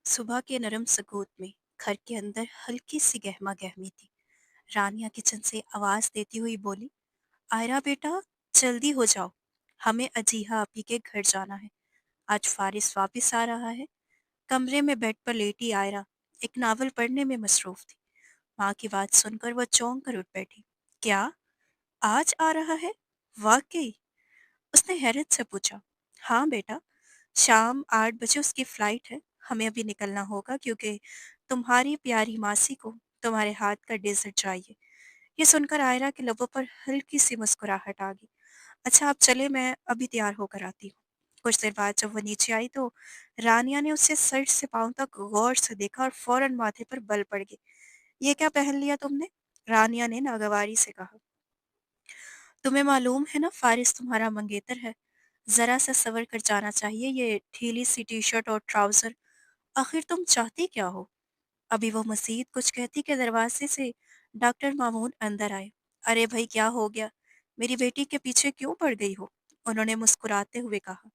सुबह के नरम सकूत में घर के अंदर हल्की सी गहमा गहमी थी। रानिया किचन से आवाज देती हुई बोली, आयरा बेटा, जल्दी हो जाओ, हमें अजीहा आपी के घर जाना है। आज फारिस वापस आ रहा है। कमरे में बेड पर लेटी आयरा एक नावल पढ़ने में मसरूफ थी। माँ की बात सुनकर वह चौंक कर उठ बैठी। क्या, आज आ रहा है? वाकई? उसने हैरत से पूछा। हाँ बेटा, शाम 8 बजे उसकी फ्लाइट है। हमें अभी निकलना होगा क्योंकि तुम्हारी प्यारी मासी को तुम्हारे हाथ का डेजर्ट चाहिए। ये सुनकर आयरा के लबों पर हल्की सी मुस्कुराहट आ गई। अच्छा आप चले, मैं अभी तैयार होकर आती हूँ। कुछ देर बाद जब वो नीचे आई तो रानिया ने उसे सर से पांव तक गौर से देखा और फौरन माथे पर बल पड़ गई। ये क्या पहन लिया तुमने? रानिया ने नागवारी से कहा। तुम्हें मालूम है ना, फारिस तुम्हारा मंगेतर है। जरा सा सवर कर जाना चाहिए, ये ढीली सी टी शर्ट और ट्राउजर। आखिर तुम चाहती क्या हो? अभी वो मसीद कुछ कहती कि दरवाजे से डॉक्टर मामून अंदर आए। अरे भाई, क्या हो गया? मेरी बेटी के पीछे क्यों पड़ गई हो? उन्होंने मुस्कुराते हुए कहा।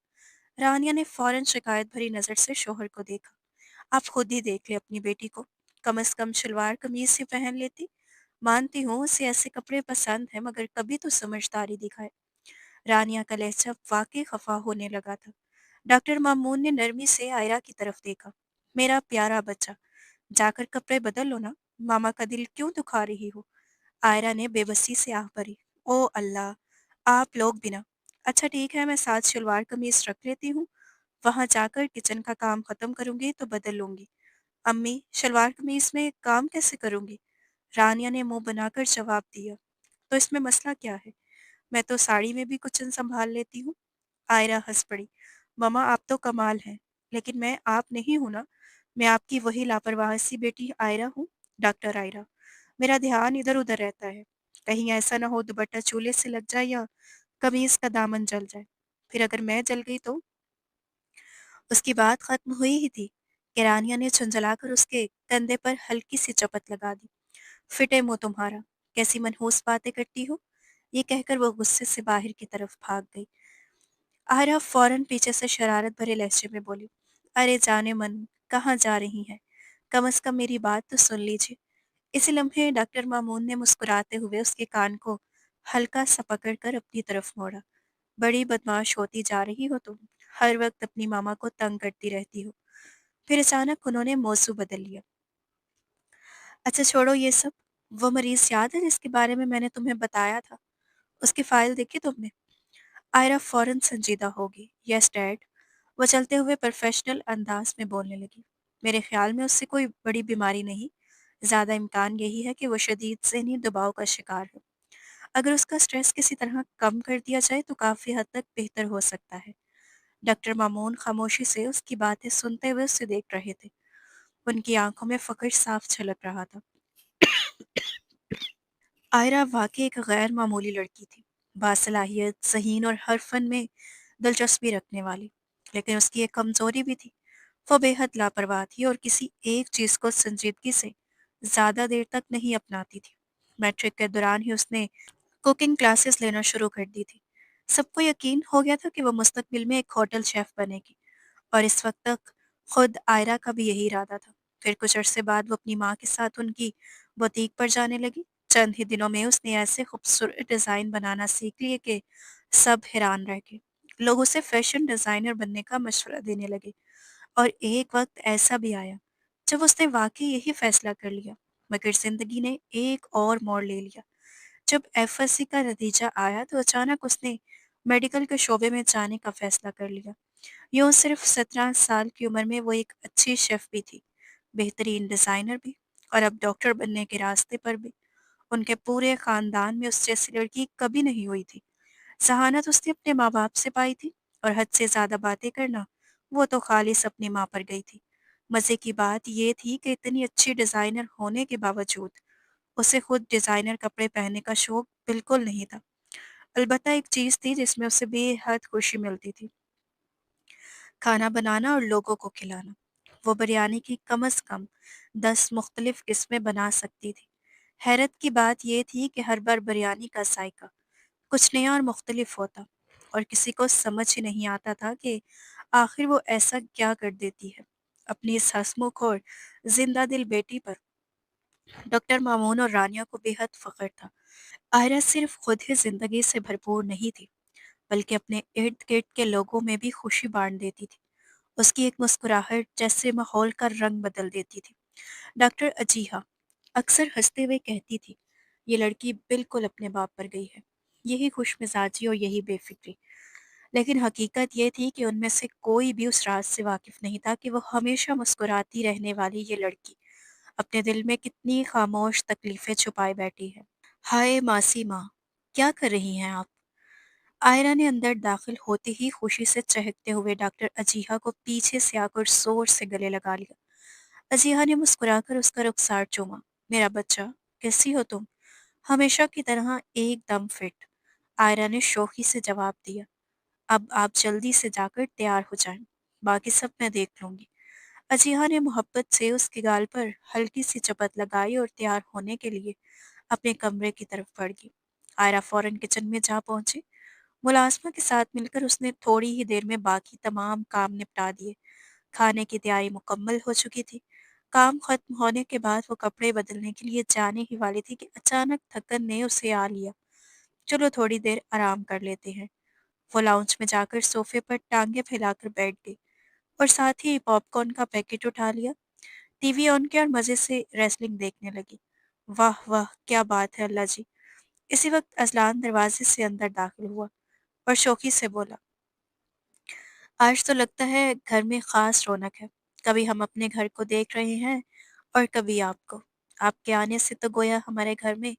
रानिया ने फौरन शिकायत भरी नजर से शोहर को देखा। आप खुद ही देख ले अपनी बेटी को, कम से कम शलवार कमीज से पहन लेती। मानती हूँ उसे ऐसे कपड़े पसंद है, मगर कभी तो समझदारी दिखाए। रानिया का लहजा वाकई खफा होने लगा था। डॉक्टर मामून ने नरमी से आयरा की तरफ देखा। मेरा प्यारा बच्चा, जाकर कपड़े बदल लो ना, मामा का दिल क्यों दुखा रही हो? आयरा ने बेबसी से आह भरी। ओ अल्लाह, आप लोग भी ना। अच्छा ठीक है, मैं साथ शलवार कमीज रख लेती हूँ। वहां जाकर किचन का काम खत्म करूंगी तो बदल लूंगी। अम्मी, शलवार कमीज में काम कैसे करूंगी? रानिया ने मुंह बनाकर जवाब दिया। तो इसमें मसला क्या है? मैं तो साड़ी में भी किचन संभाल लेती हूँ। आयरा हंस पड़ी। ममा आप तो कमाल हैं, लेकिन मैं आप नहीं हूं ना। मैं आपकी वही लापरवाह सी बेटी आयरा हूँ। डॉक्टर आयरा। मेरा ध्यान इधर उधर रहता है। कहीं ऐसा ना हो दुपट्टा चूल्हे से लग जाए या कमीज का दामन जल जाए। फिर अगर मैं जल गई तो? उसकी बात खत्म हुई ही थी कि रानिया ने झुंझलाकर उसके कंधे पर हल्की सी चपत लगा दी। फिटे मुंह तुम्हारा, कैसी मनहूस बातें करती हो? ये कहकर वो गुस्से से बाहर की तरफ भाग गई। आयरा फौरन पीछे से शरारत भरे लहजे में बोली, अरे जाने मन, कहाँ जा रही हैं? कम से कम मेरी बात तो सुन लीजिए। इसी लम्हे डॉक्टर मामून ने मुस्कुराते हुए उसके कान को हल्का सा पकड़कर अपनी तरफ मोड़ा। बड़ी बदमाश होती जा रही हो तुम, हर वक्त अपनी मामा को तंग करती रहती हो। फिर अचानक उन्होंने मौजू बदल लिया। अच्छा छोड़ो ये सब। वो मरीज याद है जिसके बारे में मैंने तुम्हें बताया था? उसकी फाइल देखी तुमने? आयरा फौरन संजीदा होगी। Yes dad. वो चलते हुए प्रोफेशनल अंदाज में बोलने लगी। मेरे ख्याल में उससे कोई बड़ी बीमारी नहीं। ज्यादा इम्कान यही है कि वो शदीद ज़हनी दबाव का शिकार हो। अगर उसका स्ट्रेस किसी तरह कम कर दिया जाए तो काफी हद तक बेहतर हो सकता है। डॉक्टर मामून खामोशी से उसकी बातें सुनते हुए उसे देख रहे थे। उनकी आंखों में फक्र साफ झलक रहा था। आयरा वाकई एक गैर मामूली लड़की थी। बासलाहियत, ज़हीन और हर फन में दिलचस्पी रखने वाली। लेकिन उसकी एक कमजोरी भी थी। वो बेहद लापरवाह थी और किसी एक चीज को संजीदगी से ज्यादा देर तक नहीं अपनाती थी। मैट्रिक के दौरान ही उसने कुकिंग क्लासेस लेना शुरू कर दी थी। सबको यकीन हो गया था कि वो मुस्तकबिल में एक होटल शेफ बनेगी, और इस वक्त तक खुद आयरा का भी यही इरादा था। फिर कुछ अरसे बाद वो अपनी माँ के साथ उनकी बुटीक पर जाने लगी। चंद ही दिनों में उसने ऐसे खूबसूरत डिज़ाइन बनाना सीख लिए कि सब हैरान रह गए। लोग उसे फैशन डिज़ाइनर बनने का मशवरा देने लगे। और एक वक्त ऐसा भी आया जब उसने वाकई यही फैसला कर लिया। मगर जिंदगी ने एक और मोड़ ले लिया। जब एफएससी का नतीजा आया तो अचानक उसने मेडिकल के शोबे में जाने का फैसला कर लिया। यूँ सिर्फ 17 साल की उम्र में वो एक अच्छी शेफ भी थी, बेहतरीन डिज़ाइनर भी, और अब डॉक्टर बनने के रास्ते पर भी। उनके पूरे खानदान में उस जैसी लड़की कभी नहीं हुई थी। जहानत उसने अपने माँ बाप से पाई थी, और हद से ज्यादा बातें करना वो तो खालिस अपनी माँ पर गई थी। मजे की बात ये थी कि इतनी अच्छी डिजाइनर होने के बावजूद उसे खुद डिजाइनर कपड़े पहनने का शौक बिल्कुल नहीं था। अलबत्ता एक चीज थी जिसमें उसे बेहद खुशी मिलती थी, खाना बनाना और लोगों को खिलाना। वो बिरयानी की कम से कम 10 मुख्तलिफ किस्में बना सकती थी। हैरत की बात यह थी कि हर बार बिरयानी का जायका कुछ नया और मुख्तलिफ होता, और किसी को समझ ही नहीं आता था कि आखिर वो ऐसा क्या कर देती है। अपनी इस हंसमुख और जिंदा दिल बेटी पर डॉक्टर मामून और रानिया को बेहद फख्र था। आयरा सिर्फ खुद ही जिंदगी से भरपूर नहीं थी, बल्कि अपने इर्द गिर्द के लोगों में भी खुशी बांट देती थी। उसकी एक मुस्कुराहट जैसे माहौल का रंग बदल देती थी। डॉक्टर अजीहा अक्सर हंसते हुए कहती थी, ये लड़की बिल्कुल अपने बाप पर गई है। यही खुश मिजाजी और यही बेफिक्री। लेकिन हकीकत ये थी कि उनमें से कोई भी उस राज से वाकिफ नहीं था कि वो हमेशा मुस्कुराती रहने वाली ये लड़की अपने दिल में कितनी खामोश तकलीफें छुपाए बैठी है। हाय मासी माँ, क्या कर रही हैं आप? आयरा ने अंदर दाखिल होते ही खुशी से चहकते हुए डॉक्टर अजीहा को पीछे से आकर जोर से गले लगा लिया। अजीहा ने मुस्कुराकर उसका रुखसार चूमा। मेरा बच्चा, कैसी हो तुम? हमेशा की तरह एकदम फिट, आयरा ने शोखी से जवाब दिया। अब आप जल्दी से जाकर तैयार हो जाएं, बाकी सब मैं देख लूंगी। अजीहा ने मोहब्बत से उसके गाल पर हल्की सी चपत लगाई और तैयार होने के लिए अपने कमरे की तरफ बढ़ गई। आयरा फौरन किचन में जा पहुंची। मुलाजमा के साथ मिलकर उसने थोड़ी ही देर में बाकी तमाम काम निपटा दिए। खाने की तैयारी मुकम्मल हो चुकी थी। काम खत्म होने के बाद वो कपड़े बदलने के लिए जाने ही वाली थी कि अचानक थकन ने उसे आ लिया। चलो थोड़ी देर आराम कर लेते हैं। वो लाउंज में जाकर सोफे पर टांगे फैलाकर बैठ गई और साथ ही पॉपकॉर्न का पैकेट उठा लिया। टीवी ऑन किया और मजे से रेसलिंग देखने लगी। वाह वाह, क्या बात है अल्लाह जी। इसी वक्त अजलान दरवाजे से अंदर दाखिल हुआ और शौकी से बोला, आज तो लगता है घर में खास रौनक है। कभी हम अपने घर को देख रहे हैं और कभी आपको। आपके आने से तो गोया हमारे घर में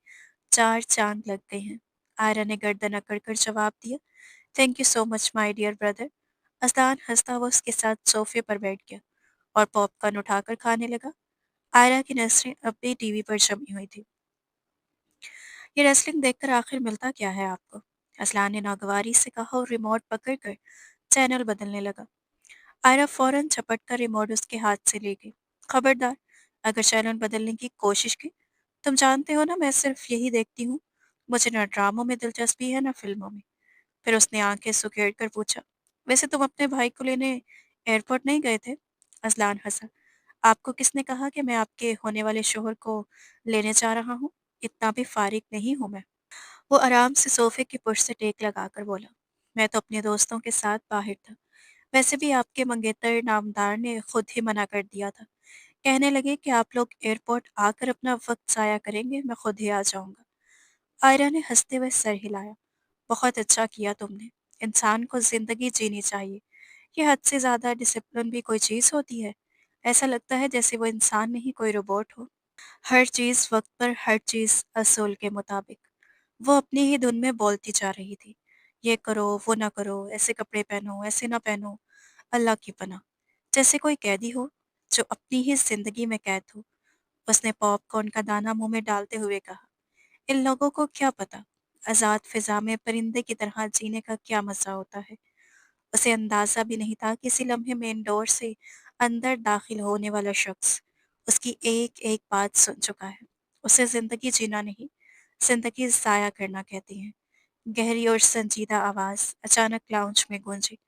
चार चांद लग गए हैं। आयरा ने गर्दन अकड़ कर जवाब दिया। Thank you so much my dear brother. Ajlan हंसता हुआ उसके साथ सोफे पर बैठ गया और पॉपकॉर्न उठाकर खाने लगा। आयरा की नजरें अब भी टीवी पर जमी हुई थी। ये रेसलिंग देखकर आखिर मिलता क्या है आपको? असलान ने नागवारी से कहा और रिमोट पकड़कर चैनल बदलने लगा। आयरा फौरन झपट कर रिमोट उसके हाथ से ले गई। खबरदार, अगर चैनल बदलने की कोशिश की, तुम जानते हो ना मैं सिर्फ यही देखती हूँ। मुझे ना ड्रामों में दिलचस्पी है ना फिल्मों में। फिर उसने आंखें सुखेड़ कर पूछा, वैसे तुम अपने भाई को लेने एयरपोर्ट नहीं गए थे? असलान हंसा। आपको किसने कहा कि मैं आपके होने वाले शोहर को लेने जा रहा हूँ? इतना भी फारिग नहीं हूं मैं। वो आराम से सोफे की पुश से टेक लगाकर बोला, मैं तो अपने दोस्तों के साथ बाहर था। वैसे भी आपके मंगेतर नामदार ने खुद ही मना कर दिया था। कहने लगे कि आप लोग एयरपोर्ट आकर अपना वक्त जाया करेंगे, मैं खुद ही आ जाऊंगा। आयरा ने हंसते हुए सर हिलाया। बहुत अच्छा किया तुमने। इंसान को जिंदगी जीनी चाहिए। ये हद से ज्यादा डिसिप्लिन भी कोई चीज होती है? ऐसा लगता है जैसे वो इंसान नहीं कोई रोबोट हो। हर चीज वक्त पर, हर चीज असूल के मुताबिक। वो अपनी ही धुन में बोलती जा रही थी। ये करो, वो ना करो, ऐसे कपड़े पहनो, ऐसे ना पहनो। अल्लाह की पनाह। जैसे कोई कैदी हो जो अपनी ही जिंदगी में कैद हो। उसने पॉपकॉर्न का दाना मुंह में डालते हुए कहा, इन लोगों को क्या पता आजाद फिजा में परिंदे की तरह जीने का क्या मजा होता है। उसे अंदाजा भी नहीं था कि इसी लम्हे में इंडोर से अंदर दाखिल होने वाला शख्स उसकी एक एक बात सुन चुका है। उसे जिंदगी जीना नहीं, जिंदगी जाया करना कहती हैं। गहरी और संजीदा आवाज अचानक लाउंज में गूंजी।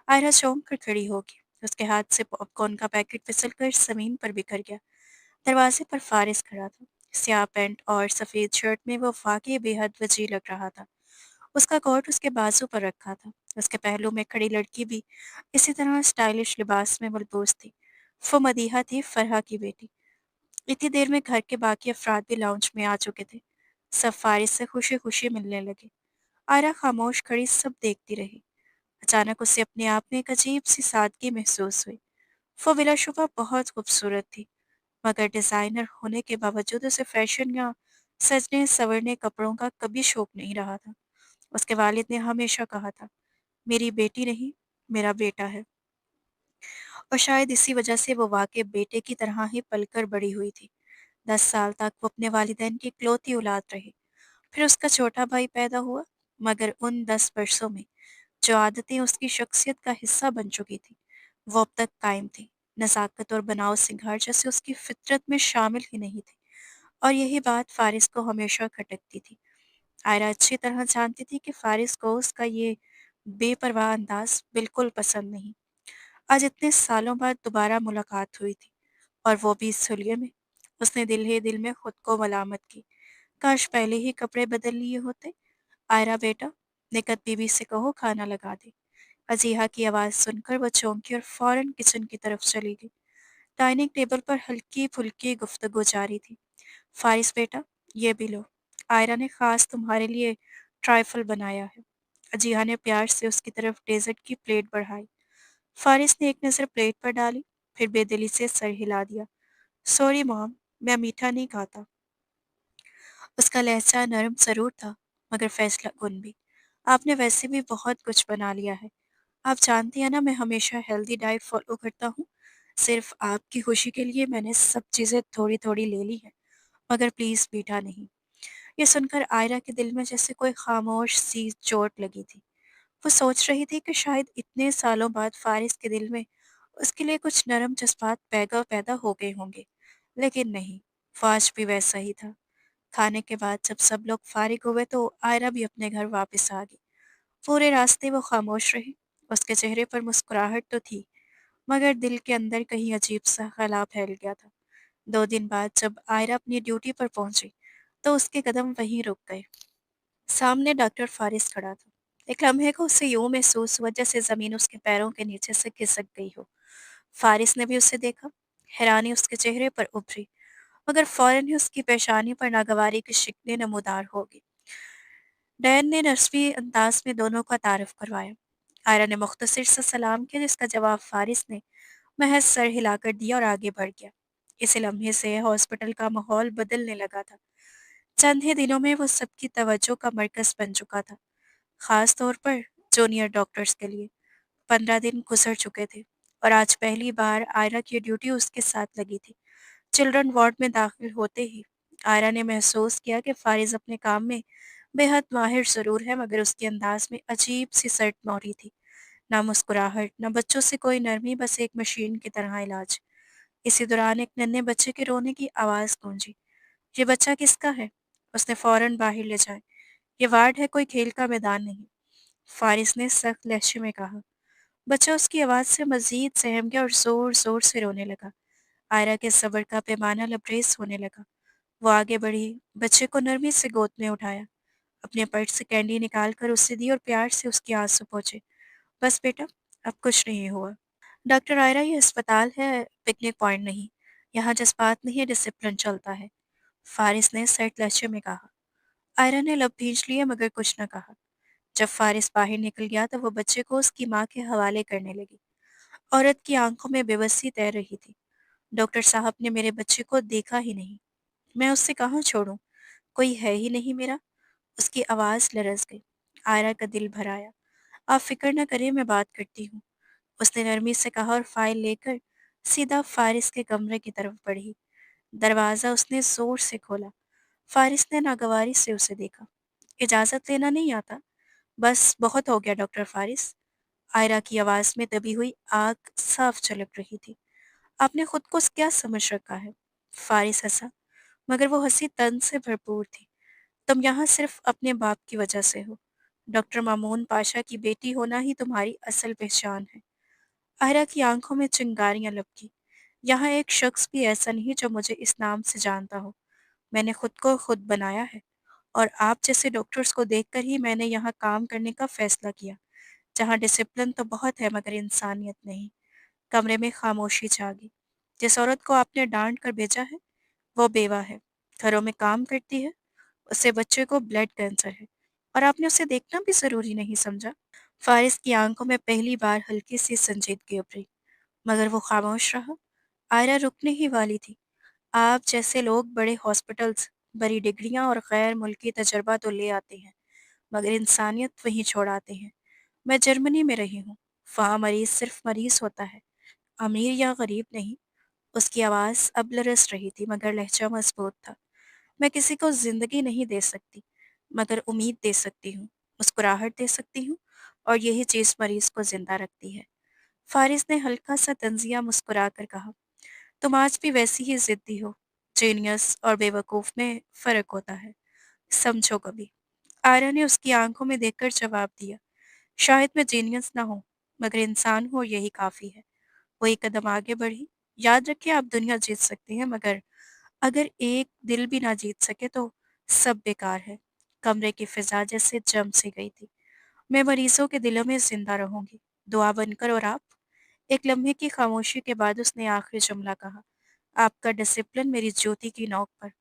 आयरा चौंक कर खड़ी होगी। उसके हाथ से पॉपकॉर्न का पैकेट फिसलकर जमीन पर बिखर गया। दरवाजे पर फारिस खड़ा था। स्याह पैंट और सफेद शर्ट में वो वाकई बेहद वजी लग रहा था। उसका कोट उसके बाजू पर रखा था। उसके पहलू में खड़ी लड़की भी इसी तरह स्टाइलिश लिबास में मलबूस थी। वो मदीहा थी, फरहा की बेटी। इतनी देर में घर के बाकी अफराद भी लाउंज में आ चुके थे। सब फारिस से खुशी खुशी मिलने लगे। आयरा खामोश खड़ी सब देखती रही। अचानक उसे अपने आप में एक अजीब सी सादगी महसूस हुई। वो बिलाशुबा बहुत खूबसूरत थी, मगर डिजाइनर होने के बावजूद उसे फैशन या सजने संवरने कपड़ों का कभी शौक नहीं रहा था। उसके वालिद ने हमेशा कहा था, मेरी बेटी नहीं, मेरा बेटा है। और शायद इसी वजह से वो वाकई बेटे की तरह ही पलकर बड़ी हुई थी। 10 साल तक वो अपने वालिदैन की इकलौती औलाद रही। फिर उसका छोटा भाई पैदा हुआ, मगर उन 10 वर्षों में जो आदतें उसकी शख्सियत का हिस्सा बन चुकी थी, वो अब तक कायम थी। नज़ाकत और बनाव सिंगार जैसे उसकी फितरत में शामिल ही नहीं थी। और यही बात फारिस को हमेशा खटकती थी। आयरा अच्छी तरह जानती थी कि फारिस को उसका ये बेपरवाह अंदाज बिल्कुल पसंद नहीं। आज इतने सालों बाद दोबारा मुलाकात हुई थी, और वो भी इस हुलिये में। उसने दिल ही दिल में खुद को मलामत की। काश पहले ही कपड़े बदल लिए होते। आयरा बेटा, निकट बीबी से कहो खाना लगा दे। अजीहा की आवाज़ सुनकर वो चौंकी और फौरन किचन की तरफ चली गई। डाइनिंग टेबल पर हल्की फुल्की गुफ्तगू जारी थी। फारिस बेटा, ये भी लो। आयरा ने खास तुम्हारे लिए ट्राइफल बनाया है। अजीहा ने प्यार से उसकी तरफ डेजर्ट की प्लेट बढ़ाई। फारिस ने एक नज़र प्लेट पर डाली, फिर बेदिली से सर हिला दिया। सॉरी मॉम, मैं मीठा नहीं खाता। उसका लहजा नरम ज़रूर था, मगर फैसला कुन भी। आपने वैसे भी बहुत कुछ बना लिया है। आप जानती हैं ना, मैं हमेशा हेल्दी डाइट फॉलो करता हूँ। सिर्फ आपकी खुशी के लिए मैंने सब चीज़ें थोड़ी थोड़ी ले ली हैं, मगर प्लीज़ मीठा नहीं। ये सुनकर आयरा के दिल में जैसे कोई खामोश सी चोट लगी थी। वो सोच रही थी कि शायद इतने सालों बाद फारिस के दिल में उसके लिए कुछ नरम जज्बात पैदा पैदा हो गए होंगे, लेकिन नहीं, वो आज भी वैसा ही था। खाने के बाद जब सब लोग फारिग हुए तो आयरा भी अपने घर वापस आ गई। पूरे रास्ते वो खामोश रही। उसके चेहरे पर मुस्कुराहट तो थी, मगर दिल के अंदर कहीं अजीब सा खला फैल गया था। 2 दिन बाद जब आयरा अपनी ड्यूटी पर पहुंची, तो उसके कदम वहीं रुक गए। सामने डॉक्टर फारिस खड़ा था। एक लम्हे को उसे यूं महसूस हुआ जैसे जमीन उसके पैरों के नीचे से खिसक गई हो। फारिस ने भी उसे देखा। हैरानी उसके चेहरे पर उभरी, मगर फौरन ही उसकी पेशानी पर नागवारी की शिकने नमूदार हो गई। डैन ने नस्वी अंदाज में दोनों का तारफ करवाया। आयरा ने मुख्तसर सा सलाम किया, जिसका जवाब फारिस ने महज सर हिलाकर दिया और आगे बढ़ गया। इस लम्हे से हॉस्पिटल का माहौल बदलने लगा था। चंद ही दिनों में वो सबकी तवज्जो का मरकज बन चुका था, खास तौर पर जूनियर डॉक्टर्स के लिए। 15 दिन गुजर चुके थे, और आज पहली बार आयरा की ड्यूटी उसके साथ लगी थी। चिल्ड्रन वार्ड में दाखिल होते ही आयरा ने महसूस किया कि फारिज अपने काम में बेहद माहिर ज़रूर है, मगर उसके अंदाज में अजीब सी सट मौरी थी। ना मुस्कुराहट, ना बच्चों से कोई नरमी, बस एक मशीन की तरह इलाज। इसी दौरान एक नन्हे बच्चे के रोने की आवाज़ गूंजी। ये बच्चा किसका है? उसने फौरन बाहर ले जाए। ये वार्ड है, कोई खेल का मैदान नहीं। फारिस ने सख्त लहजे में कहा। बच्चा उसकी आवाज़ से मजीद सहम गया और जोर जोर से रोने लगा। आयरा के सब्र का पैमाना लबरेज होने लगा। वो आगे बढ़ी, बच्चे को नरमी से गोद में उठाया, अपने पर्स से कैंडी निकाल कर उसे दी और प्यार से उसके आंसू पोंछे। बस बेटा, अब कुछ नहीं हुआ। डॉक्टर आयरा, ये अस्पताल है, पिकनिक पॉइंट नहीं। यहाँ जज्बात नहीं, डिसिप्लिन चलता है। फारिस ने सर्द लहजे में कहा। आयरा ने लब भींच लिए, मगर कुछ न कहा। जब फारिस बाहर निकल गया तो वो बच्चे को उसकी माँ के हवाले करने लगी। औरत की आंखों में बेबसी तैर रही थी। डॉक्टर साहब ने मेरे बच्चे को देखा ही नहीं। मैं उससे कहाँ छोड़ूं? कोई है ही नहीं मेरा। उसकी आवाज़ लरज़ गई। आयरा का दिल भर आया। आप फिक्र न करें, मैं बात करती हूँ, उसने नरमी से कहा और फाइल लेकर सीधा फारिस के कमरे की तरफ बढ़ी। दरवाज़ा उसने जोर से खोला। फारिस ने नागवारी से उसे देखा। इजाज़त लेना नहीं आता? बस बहुत हो गया डॉक्टर फारिस। आयरा की आवाज़ में दबी हुई आग साफ झलक रही थी। आपने खुद को क्या समझ रखा है? फारिस हंसा, मगर वो हंसी तंज से भरपूर थी। तुम यहाँ सिर्फ अपने बाप की वजह से हो। डॉक्टर मामून पाशा की बेटी होना ही तुम्हारी असल पहचान है। आयरा की आंखों में चिंगारियां लपकी। यहाँ एक शख्स भी ऐसा नहीं जो मुझे इस नाम से जानता हो। मैंने खुद को खुद बनाया है, और आप जैसे डॉक्टर्स को देखकर ही मैंने यहाँ काम करने का फैसला किया, जहाँ डिसिप्लिन तो बहुत है मगर इंसानियत नहीं। कमरे में खामोशी छा गई। जिस औरत को आपने डांट कर भेजा है, वो बेवा है, घरों में काम करती है, उससे बच्चे को ब्लड कैंसर है, और आपने उसे देखना भी ज़रूरी नहीं समझा। फारिस की आंखों में पहली बार हल्की सी संजीदगी उभरी, मगर वो खामोश रहा। आयरा रुकने ही वाली थी। आप जैसे लोग बड़े हॉस्पिटल्स, बड़ी डिग्रियां और गैर मुल्की तजर्बा तो ले आते हैं, मगर इंसानियत वहीं छोड़ आते हैं। मैं जर्मनी में रही हूँ। वहाँ मरीज सिर्फ मरीज होता है, अमीर या गरीब नहीं। उसकी आवाज़ अब लरस रही थी, मगर लहजा मजबूत था। मैं किसी को ज़िंदगी नहीं दे सकती, मगर उम्मीद दे सकती हूँ, मुस्कुराहट दे सकती हूँ, और यही चीज़ मरीज़ को ज़िंदा रखती है। फारिस ने हल्का सा तंजिया मुस्कुरा कर कहा, तुम आज भी वैसी ही ज़िद्दी हो। जीनियस और बेवकूफ़ में फ़र्क होता है, समझो कभी। आर्या ने उसकी आंखों में देखकर जवाब दिया, शायद मैं जीनियस ना हूँ, मगर इंसान हूँ और यही काफ़ी है। वो एक कदम आगे बढ़ी। याद रखिए, आप दुनिया जीत सकती हैं, मगर अगर एक दिल भी ना जीत सके तो सब बेकार है। कमरे की फिजा जैसे जम सी गई थी। मैं मरीजों के दिलों में जिंदा रहूंगी, दुआ बनकर। और आप? एक लम्हे की खामोशी के बाद उसने आखिरी जुमला कहा, आपका डिसिप्लिन मेरी ज्योति की नोक पर।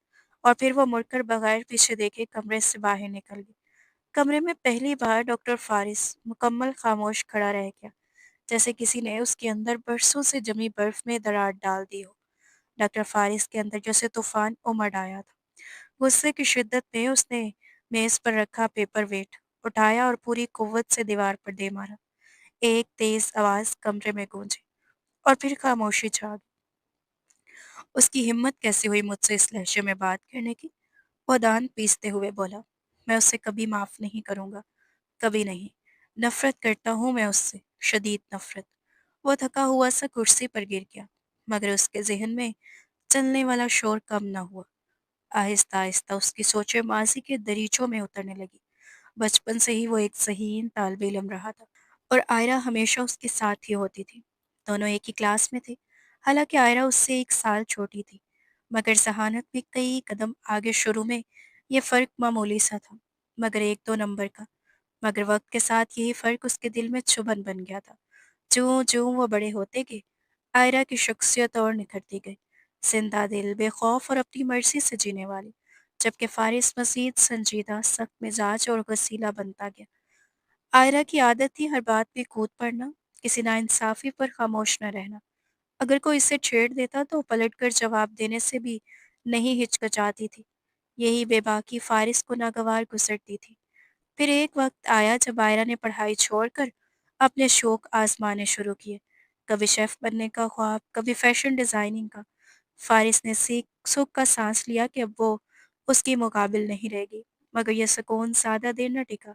और फिर वो मुड़कर बगैर पीछे देखे कमरे से बाहर निकल गई। कमरे में पहली बार डॉक्टर फारिस मुकम्मल खामोश खड़ा रह गया, जैसे किसी ने उसके अंदर बरसों से जमी बर्फ में दरार डाल दी हो। डॉक्टर फारिस के अंदर जैसे तूफान उमड़ आया था। गुस्से की शिद्दत में उसने मेज पर रखा पेपर वेट उठाया और पूरी कुव्वत से दीवार पर दे मारा। एक तेज आवाज कमरे में गूंजी और फिर खामोशी छा गई। उसकी हिम्मत कैसे हुई मुझसे इस लहजे में बात करने की? वो दांत पीसते हुए बोला, मैं उसे कभी माफ नहीं करूंगा, कभी नहीं। नफरत करता हूँ मैं उससे, शदीद नफरत। वो थका हुआ सा कुर्सी पर गिर गया, मगर उसके जहन में चलने वाला शोर कम न हुआ। आहिस्ता आहिस्ता उसकी सोचें माजी के दरीचों में उतरने लगी। बचपन से ही वो एक ज़हीन तालिब इल्म रहा था और आयरा हमेशा उसके साथ ही होती थी। दोनों एक ही क्लास में थे। हालांकि आयरा उससे 1 साल छोटी थी, मगर जहानत में कई कदम आगे। शुरू में ये फ़र्क मामूली सा था, मगर 1-2 नंबर का। मगर वक्त के साथ यही फ़र्क उसके दिल में चुभन बन गया था। ज्यों ज्यों वो बड़े होते गए, आयरा की शख्सियत और निखरती गई। जिंदा दिल, बेखौफ और अपनी मर्जी से जीने वाली। जबकि फारिस मजीद संजीदा, सख्त मिजाज और गसीला बनता गया। आयरा की आदत थी हर बात में कूद पड़ना, किसी नाइंसाफी पर खामोश न रहना। अगर कोई इसे छेड़ देता तो पलटकर जवाब देने से भी नहीं हिचकिचाती थी। यही बेबाकी फारिस को नागवार गुजरती थी। फिर एक वक्त आया जब आयरा ने पढ़ाई छोड़कर अपने शौक आजमाने शुरू किए। कभी शेफ बनने का ख्वाब, कभी फैशन डिजाइनिंग का। फारिस ने सीख सुख का सांस लिया कि अब वो उसकी मुकाबिल नहीं रहेगी, मगर यह सुकून ज्यादा देर न टिका।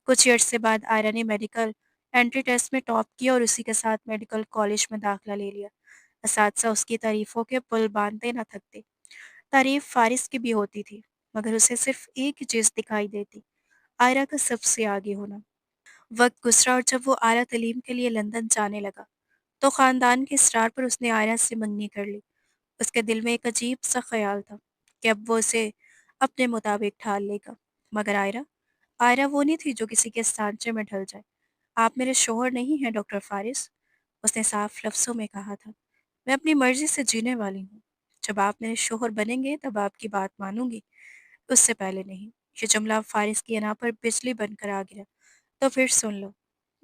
कुछ ही अरसे बाद आयरा ने मेडिकल एंट्री टेस्ट में टॉप किया और उसी के साथ मेडिकल कॉलेज में दाखिला ले लिया। असातिज़ा उसकी तारीफों के पुल बांधते न थकते। तारीफ फारिस की भी होती थी, मगर उसे सिर्फ एक ही चीज दिखाई देती, आयरा का सबसे आगे होना। वक्त गुजरा और जब वो आला तालीम के लिए लंदन जाने लगा, तो खानदान के इसरार पर उसने आयरा से मंगनी कर ली। उसके दिल में एक अजीब सा ख्याल था कि अब वो उसे अपने मुताबिक ढाल लेगा। मगर आयरा आयरा वो नहीं थी जो किसी के सांचे में ढल जाए। आप मेरे शोहर नहीं हैं डॉक्टर फारिस, उसने साफ लफ्जों में कहा था। मैं अपनी मर्जी से जीने वाली हूँ। जब आप मेरे शोहर बनेंगे तब आपकी बात मानूंगी, उससे पहले नहीं। ये जुमला फारिस की अना पर बिजली बनकर आ गिरा। तो फिर सुन लो,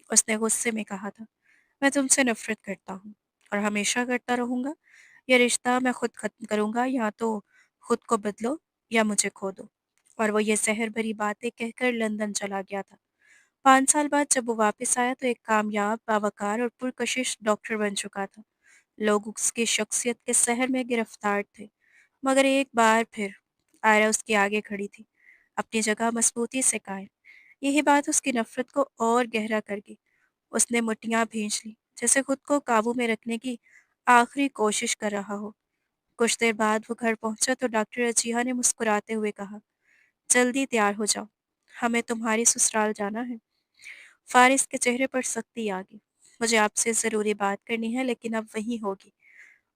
उसने गुस्से में कहा था। मैं तुमसे नफरत करता हूँ और हमेशा करता रहूंगा। ये रिश्ता मैं खुद खत्म करूंगा, या तो खुद को बदलो या मुझे खो दो। और वो ये जहर भरी बातें कहकर लंदन चला गया था। 5 साल बाद जब वो वापस आया तो एक कामयाब, बावकार और पुरकशिश डॉक्टर बन चुका था। लोग उसकी शख्सियत के सहर में गिरफ्तार थे, मगर एक बार फिर आयरा उसके आगे खड़ी थी, अपनी जगह मजबूती से कायम। यही बात उसकी नफरत को और गहरा कर गई। उसने मुट्ठियां भींच ली, जैसे खुद को काबू में रखने की आखिरी कोशिश कर रहा हो। कुछ देर बाद वो घर पहुंचा तो डॉक्टर अजीहा ने मुस्कुराते हुए कहा, जल्दी तैयार हो जाओ, हमें तुम्हारी ससुराल जाना है। फारिस के चेहरे पर सख्ती आ गई। मुझे आपसे ज़रूरी बात करनी है, लेकिन अब वहीं होगी।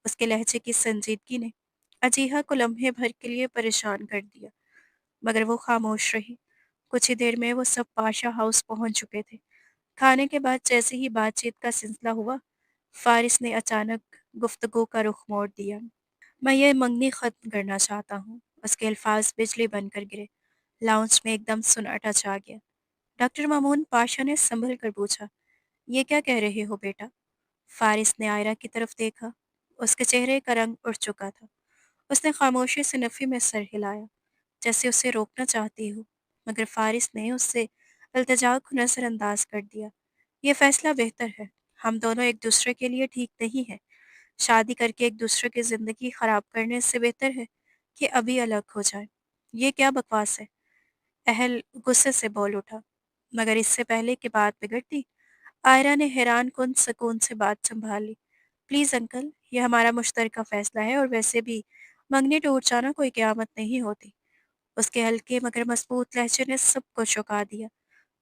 उसके लहजे की संजीदगी ने अजीहा को लम्हे भर के लिए परेशान कर दिया, मगर वो खामोश रही। कुछ ही देर में वो सब पाशा हाउस पहुंच चुके थे। खाने के बाद जैसे ही बातचीत का सिलसिला हुआ, फारिस ने अचानक गुफ्तगू का रुख मोड़ दिया। मैं ये मंगनी खत्म करना चाहता हूँ। उसके अल्फाज बिजली बनकर गिरे। लाउंज में एकदम सुनहटा छा गया। डॉक्टर मामून पाशा ने संभल कर पूछा, ये क्या कह रहे हो बेटा? फारिस ने आयरा की तरफ देखा। उसके चेहरे का रंग उड़ चुका था। उसने खामोशी से नफी में सर हिलाया, जैसे उसे रोकना चाहती हो, मगर फारिस ने उससे अल्तजा को नजरअंदाज कर दिया। ये फैसला बेहतर है। हम दोनों एक दूसरे के लिए ठीक नहीं है। शादी करके एक दूसरे की जिंदगी खराब करने से बेहतर है कि अभी अलग हो जाए। ये क्या बकवास है? अहल गुस्से से बोल उठा। मगर इससे पहले कि बात बिगड़ती, आयरा ने हैरान कुन सुकून से बात संभाल ली। प्लीज अंकल, ये हमारा मुश्तरका फैसला है, और वैसे भी मंगनी टूट जाना कोई क़यामत नहीं होती। उसके हल्के मगर मजबूत लहजे ने सबको चौंका दिया,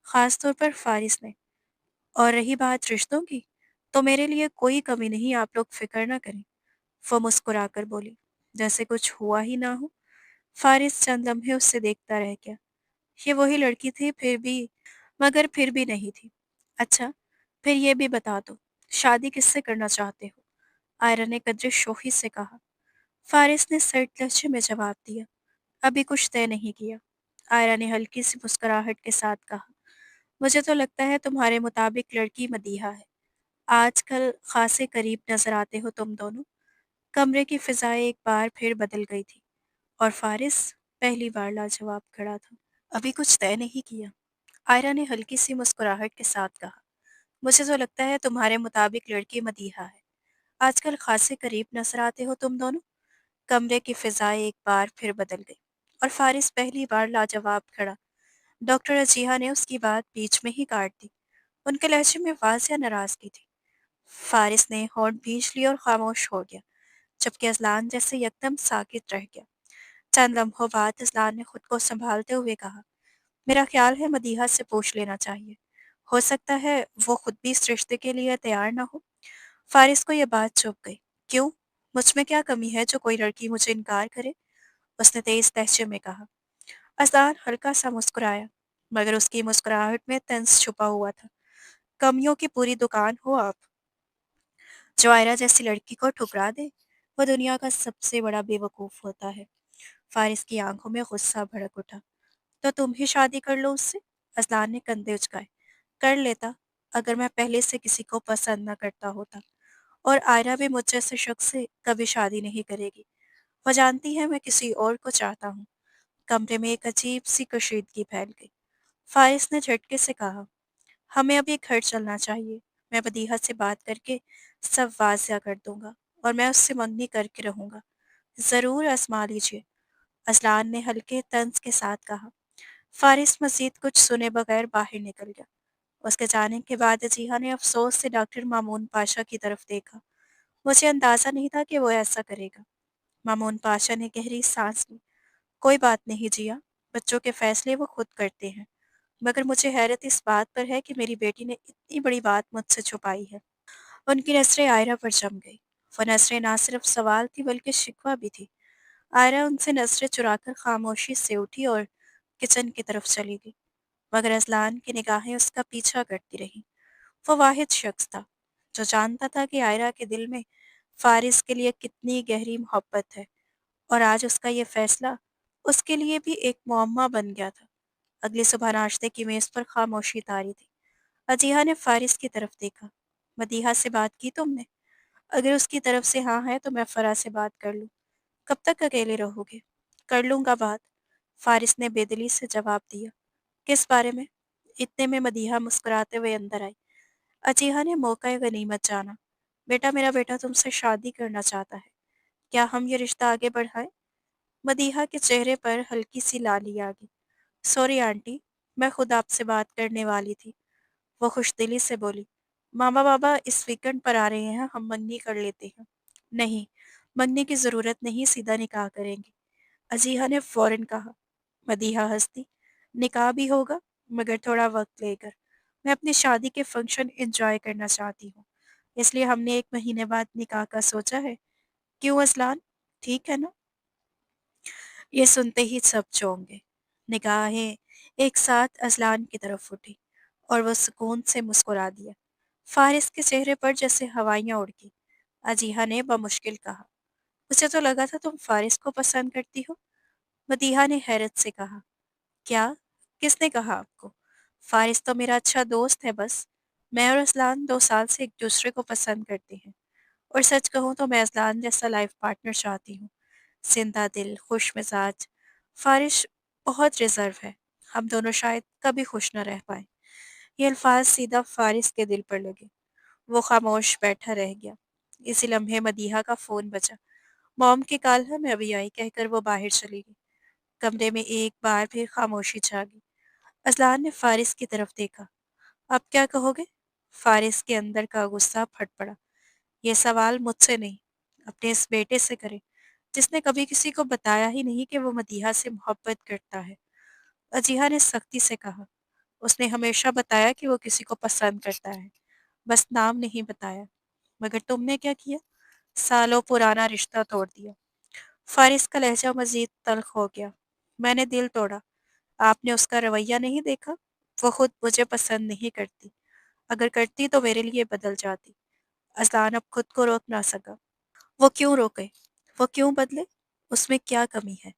खास तौर पर फारिस ने। और रही बात रिश्तों की, तो मेरे लिए कोई कमी नहीं, आप लोग फ़िक्र ना करें। वो मुस्कुराकर बोली, जैसे कुछ हुआ ही ना हो। फ़ारिस चंद लम्हे उससे देखता रह गया। ये वही लड़की थी मगर फिर भी नहीं थी। अच्छा, फिर ये भी बता दो, शादी किससे करना चाहते हो? आयरा ने कदरे शोखी से कहा। फ़ारिस ने सर्द लहजे में जवाब दिया, अभी कुछ तय नहीं किया। आयरा ने हल्की सी मुस्कुराहट के साथ कहा, मुझे तो लगता है तुम्हारे मुताबिक लड़की मदीहा है। आजकल खासे करीब नजर आते हो तुम दोनों। कमरे की फिजाएं एक बार फिर बदल गई थी और फारिस पहली बार लाजवाब खड़ा था। अभी कुछ तय नहीं किया, आयरा ने हल्की सी मुस्कुराहट के साथ कहा। मुझे तो लगता है तुम्हारे मुताबिक लड़की मदीहा है। आजकल खासे करीब नजर आते हो तुम दोनों। कमरे की फिजाएं एक बार फिर बदल गई और फारिस पहली बार लाजवाब खड़ा। डॉक्टर अजीहा ने उसकी बात बीच में ही काट दी। उनके लहजे में वाज़िया नाराजगी थी। फारिस ने होंठ भींच लिया और खामोश हो गया, जबकि अजलान जैसे यकदम साकित रह गया। चंद लम्हों बाद अजलान ने खुद को संभालते हुए कहा, मेरा ख्याल है मदीहा से पूछ लेना चाहिए। हो सकता है वो खुद भी इस रिश्ते के लिए तैयार ना हो। फारिस को यह बात चुभ गई। क्यों? मुझ में क्या कमी है जो कोई लड़की मुझे इनकार करे? उसने तेज लहजे में कहा। अजलान हल्का सा मुस्कुराया, मगर उसकी मुस्कुराहट में तंज छुपा हुआ था। कमियों की पूरी दुकान हो आप। जो आयरा जैसी लड़की को ठुकरा दे, वो दुनिया का सबसे बड़ा बेवकूफ होता है। फारिस की आंखों में गुस्सा भड़क उठा। तो तुम ही शादी कर लो उससे? अजलान ने कंधे उचकाए। कर लेता, अगर मैं पहले से किसी को पसंद न करता होता। और आयरा भी मुझ जैसे शख्स से कभी शादी नहीं करेगी। वो जानती है मैं किसी और को चाहता हूँ। कमरे में एक अजीब सी कशीदगी फैल गई। फारिस ने झटके से कहा, हमें अभी घर चलना चाहिए। मैं बदीहा से बात करके सब वाज़िया कर दूंगा और मैं उससे मंगनी करके रहूंगा। ज़रूर आजमा लीजिए, अजलान ने हल्के तंज के साथ कहा। फारिस मजीद कुछ सुने बगैर बाहर निकल गया। उसके जाने के बाद अजीहा ने अफसोस से डॉक्टर मामून पाशा की तरफ देखा। मुझे अंदाजा नहीं था कि वो ऐसा करेगा। मामून पाशा ने गहरी सांस ली। कोई बात नहीं जिया, बच्चों के फैसले वो खुद करते हैं। मगर मुझे हैरत इस बात पर है कि मेरी बेटी ने इतनी बड़ी बात मुझसे छुपाई है। उनकी नजरें आयरा पर जम गई। वो नजरें ना सिर्फ सवाल थी बल्कि शिकवा भी थी। आयरा उनसे नजरें चुराकर खामोशी से उठी और किचन की तरफ चली गई, मगर अजलान की निगाहें उसका पीछा करती रहीं। वो वाहिद शख्स था जो जानता था कि आयरा के दिल में फारिस के लिए कितनी गहरी मोहब्बत है, और आज उसका ये फैसला उसके लिए भी एक मुअम्मा बन गया था। अगली सुबह नाश्ते की मेज पर खामोशी तारी थी। अजीहा ने फारिस की तरफ देखा। मदीहा से बात की तुमने? अगर उसकी तरफ से हाँ है तो मैं फरा से बात कर लूँ। कब तक अकेले रहोगे? कर लूंगा बात, फारिस ने बेदिली से जवाब दिया। किस बारे में? इतने में मदीहा मुस्कुराते हुए अंदर आई। अजीहा ने मौका गनीमत जाना। बेटा, मेरा बेटा तुमसे शादी करना चाहता है। क्या हम ये रिश्ता आगे बढ़ाएं? मदीहा के चेहरे पर हल्की सी लाली आ गई। सॉरी आंटी, मैं खुद आपसे बात करने वाली थी। वो खुशदिली से बोली। मामा बाबा इस वीकेंड पर आ रहे हैं, हम मंगनी कर लेते हैं। नहीं, मंगनी की जरूरत नहीं, सीधा निकाह करेंगे, अजीहा ने फौरन कहा। मदीहा हंसती। निकाह भी होगा, मगर थोड़ा वक्त लेकर। मैं अपनी शादी के फंक्शन एंजॉय करना चाहती हूँ, इसलिए हमने 1 महीने बाद निकाह का सोचा है। क्यों असलान, ठीक है ना? ये सुनते ही सब चौंक गए। निगाहें एक साथ असलान की तरफ उठी और वो सुकून से मुस्कुरा दिया। फारिस के चेहरे पर जैसे हवाइयां उड़ गई। अजीहा ने बमुश्किल कहा, मुझे तो लगा था तुम फारिस को पसंद करती हो। मदीहा ने हैरत से कहा, क्या? किसने कहा आपको? फारिस तो मेरा अच्छा दोस्त है बस। मैं और असलान 2 साल से एक दूसरे को पसंद करते हैं, और सच कहूँ तो मैं असलान जैसा लाइफ पार्टनर चाहती हूँ। जिंदा दिल, खुश मिजाज। फारिश बहुत रिजर्व है। हम दोनों शायद कभी खुश न रह पाए। ये अल्फाज सीधा फारिस के दिल पर लगे। वो खामोश बैठा रह गया। इसी लम्हे मदीहा का फोन बजा। मॉम की कॉल है, मैं अभी आई कहकर वो बाहर चली गई। कमरे में एक बार फिर खामोशी छा गई। अजलान ने फारिस की तरफ देखा। अब क्या कहोगे? फारिस के अंदर का गुस्सा फट पड़ा। ये सवाल मुझसे नहीं, अपने इस बेटे से करे, जिसने कभी किसी को बताया ही नहीं कि वो मदीहा से मोहब्बत करता है। अजीहा ने सख्ती से कहा। उसने हमेशा बताया कि वो किसी को पसंद करता है, बस नाम नहीं बताया। मगर तुमने क्या किया? सालों पुराना रिश्ता तोड़ दिया। फारिस का लहजा मजीद तल्ख हो गया। मैंने दिल तोड़ा। आपने उसका रवैया नहीं देखा? वो खुद मुझे पसंद नहीं करती। अगर करती तो मेरे लिए बदल जाती। अज़लान अब खुद को रोक ना सका। वो क्यों रोके? वो क्यों बदले? उसमें क्या कमी है?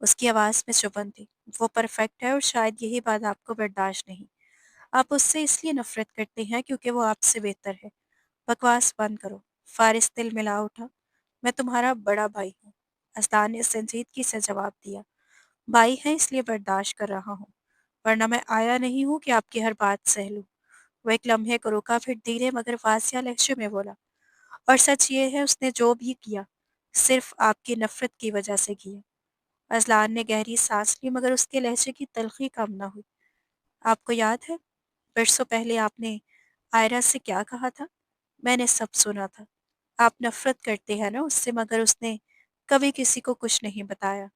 उसकी आवाज़ में चुभन थी। वो परफेक्ट है और शायद यही बात आपको बर्दाश्त नहीं। आप उससे इसलिए नफरत करते हैं क्योंकि वो आपसे बेहतर है। बकवास बंद करो। फारिस दिल मिला उठा। मैं तुम्हारा बड़ा भाई हूँ। अज़लान ने संजीदगी से जवाब दिया। भाई है इसलिए बर्दाश्त कर रहा हूँ, वरना मैं आया नहीं हूँ कि आपकी हर बात सह लूँ। वो एक लम्हे को रुका, फिर धीरे मगर वासिया लहजे में बोला, और सच ये है उसने जो भी किया सिर्फ आपकी नफरत की वजह से किया। अज़लान ने गहरी सांस ली मगर उसके लहजे की तलखी कम न हुई। आपको याद है बरसों पहले आपने आयरा से क्या कहा था? मैंने सब सुना था। आप नफरत करते हैं ना उससे, मगर उसने कभी किसी को कुछ नहीं बताया।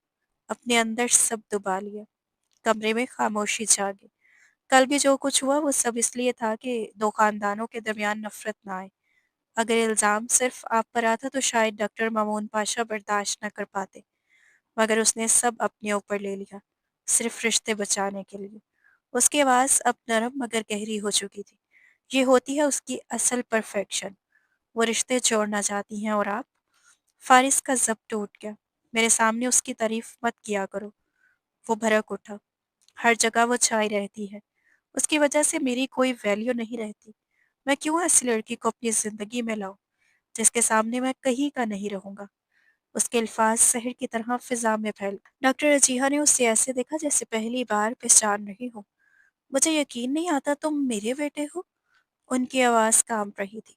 अपने अंदर सब दबा लिया। कमरे में खामोशी छा गई। कल भी जो कुछ हुआ वो सब इसलिए था कि दो खानदानों के दरमियान नफरत ना आए। अगर इल्ज़ाम सिर्फ आप पर आता तो शायद डॉक्टर मामून पाशा बर्दाश्त न कर पाते, मगर उसने सब अपने ऊपर ले लिया, सिर्फ रिश्ते बचाने के लिए। उसकी आवाज़ अब नरम मगर गहरी हो चुकी थी। ये होती है उसकी असल परफेक्शन। वो रिश्ते जोड़ना चाहती हैं और आप? फारिस का ज़ब्त टूट गया। मेरे सामने उसकी तारीफ मत किया करो। वो भड़क उठा। हर जगह वो छाई रहती है। उसकी वजह से मेरी कोई वैल्यू नहीं रहती। मैं क्यों ऐसी लड़की को अपनी ज़िंदगी में लाऊं जिसके सामने मैं कहीं का नहीं रहूंगा? उसके अल्फाज शहर की तरह फिजा में फैल। डॉक्टर अजीहा ने उसे ऐसे देखा जैसे पहली बार पहचान रही हो। मुझे यकीन नहीं आता तुम मेरे बेटे हो। उनकी आवाज़ कांप रही थी।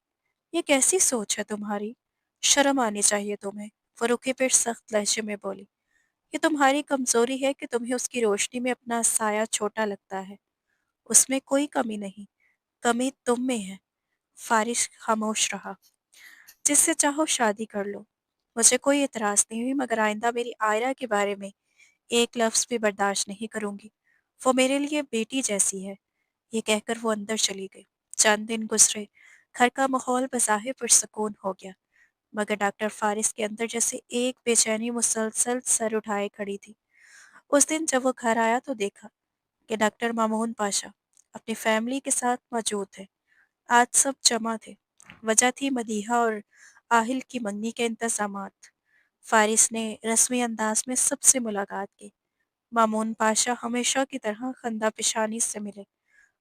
ये कैसी सोच है तुम्हारी? शर्म आनी चाहिए तुम्हें। वो रुके फिर सख्त लहजे में बोली, ये तुम्हारी कमजोरी है कि तुम्हें उसकी रोशनी में अपना साया छोटा लगता है। उसमें कोई कमी नहीं, कमी तुम में है। फारिश खामोश रहा। जिससे चाहो शादी कर लो। मुझे कोई एतराज नहीं हुई, मगर आइंदा मेरी आयरा के बारे में एक लफ्ज भी बर्दाश्त नहीं करूंगी। वो मेरे लिए बेटी जैसी है। ये कहकर वो अंदर चली गई। चंद दिन गुजरे। घर का माहौल बज़ाहिर पुरसकून हो गया, मगर डॉक्टर फारिस के अंदर जैसे एक बेचैनी मुसलसल सर उठाए खड़ी थी। उस दिन जब वो घर आया तो देखा कि डॉक्टर मामून पाशा अपनी फैमिली के साथ मौजूद थे। आज सब जमा थे। वजह थी मदीहा और आहिल की मंगनी के इंतजामात। फारिस ने रस्मी अंदाज में सबसे मुलाकात की। मामून पाशा हमेशा की तरह खंदा पेशानी से मिले,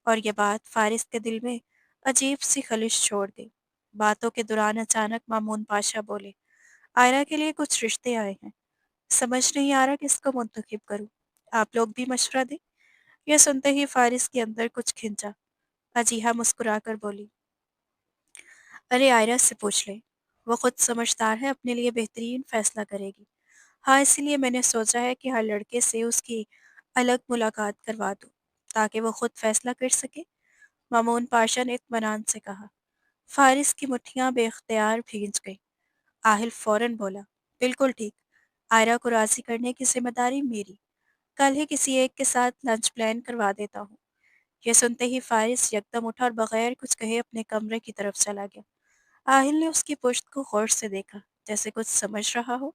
और ये बात फारिस के दिल में अजीब सी खलिश छोड़ गई। बातों के दौरान अचानक मामून पाशा बोले, आयरा के लिए कुछ रिश्ते आए हैं। समझ नहीं आ रहा किसको मुंतखब करूं। आप लोग भी मशवरा दें। यह सुनते ही फारिस के अंदर कुछ खिंचा। अजीहा मुस्कुराकर बोली, अरे आयरा से पूछ ले। वो खुद समझदार है, अपने लिए बेहतरीन फैसला करेगी। हाँ, इसीलिए मैंने सोचा है कि हर लड़के से उसकी अलग मुलाकात करवा दूं, ताकि वो खुद फैसला कर सके। मामून पाशा ने इत्मीनान से कहा। फारिस की मुट्ठियां बेख्तियार भींच गईं। आहिल फौरन बोला, बिल्कुल ठीक। आयरा को राजी करने की जिम्मेदारी मेरी। कल ही किसी एक के साथ लंच प्लान करवा देता हूँ। यह सुनते ही फारिस यकदम उठा और बगैर कुछ कहे अपने कमरे की तरफ चला गया। आहिल ने उसकी पुश्त को गौर से देखा, जैसे कुछ समझ रहा हो।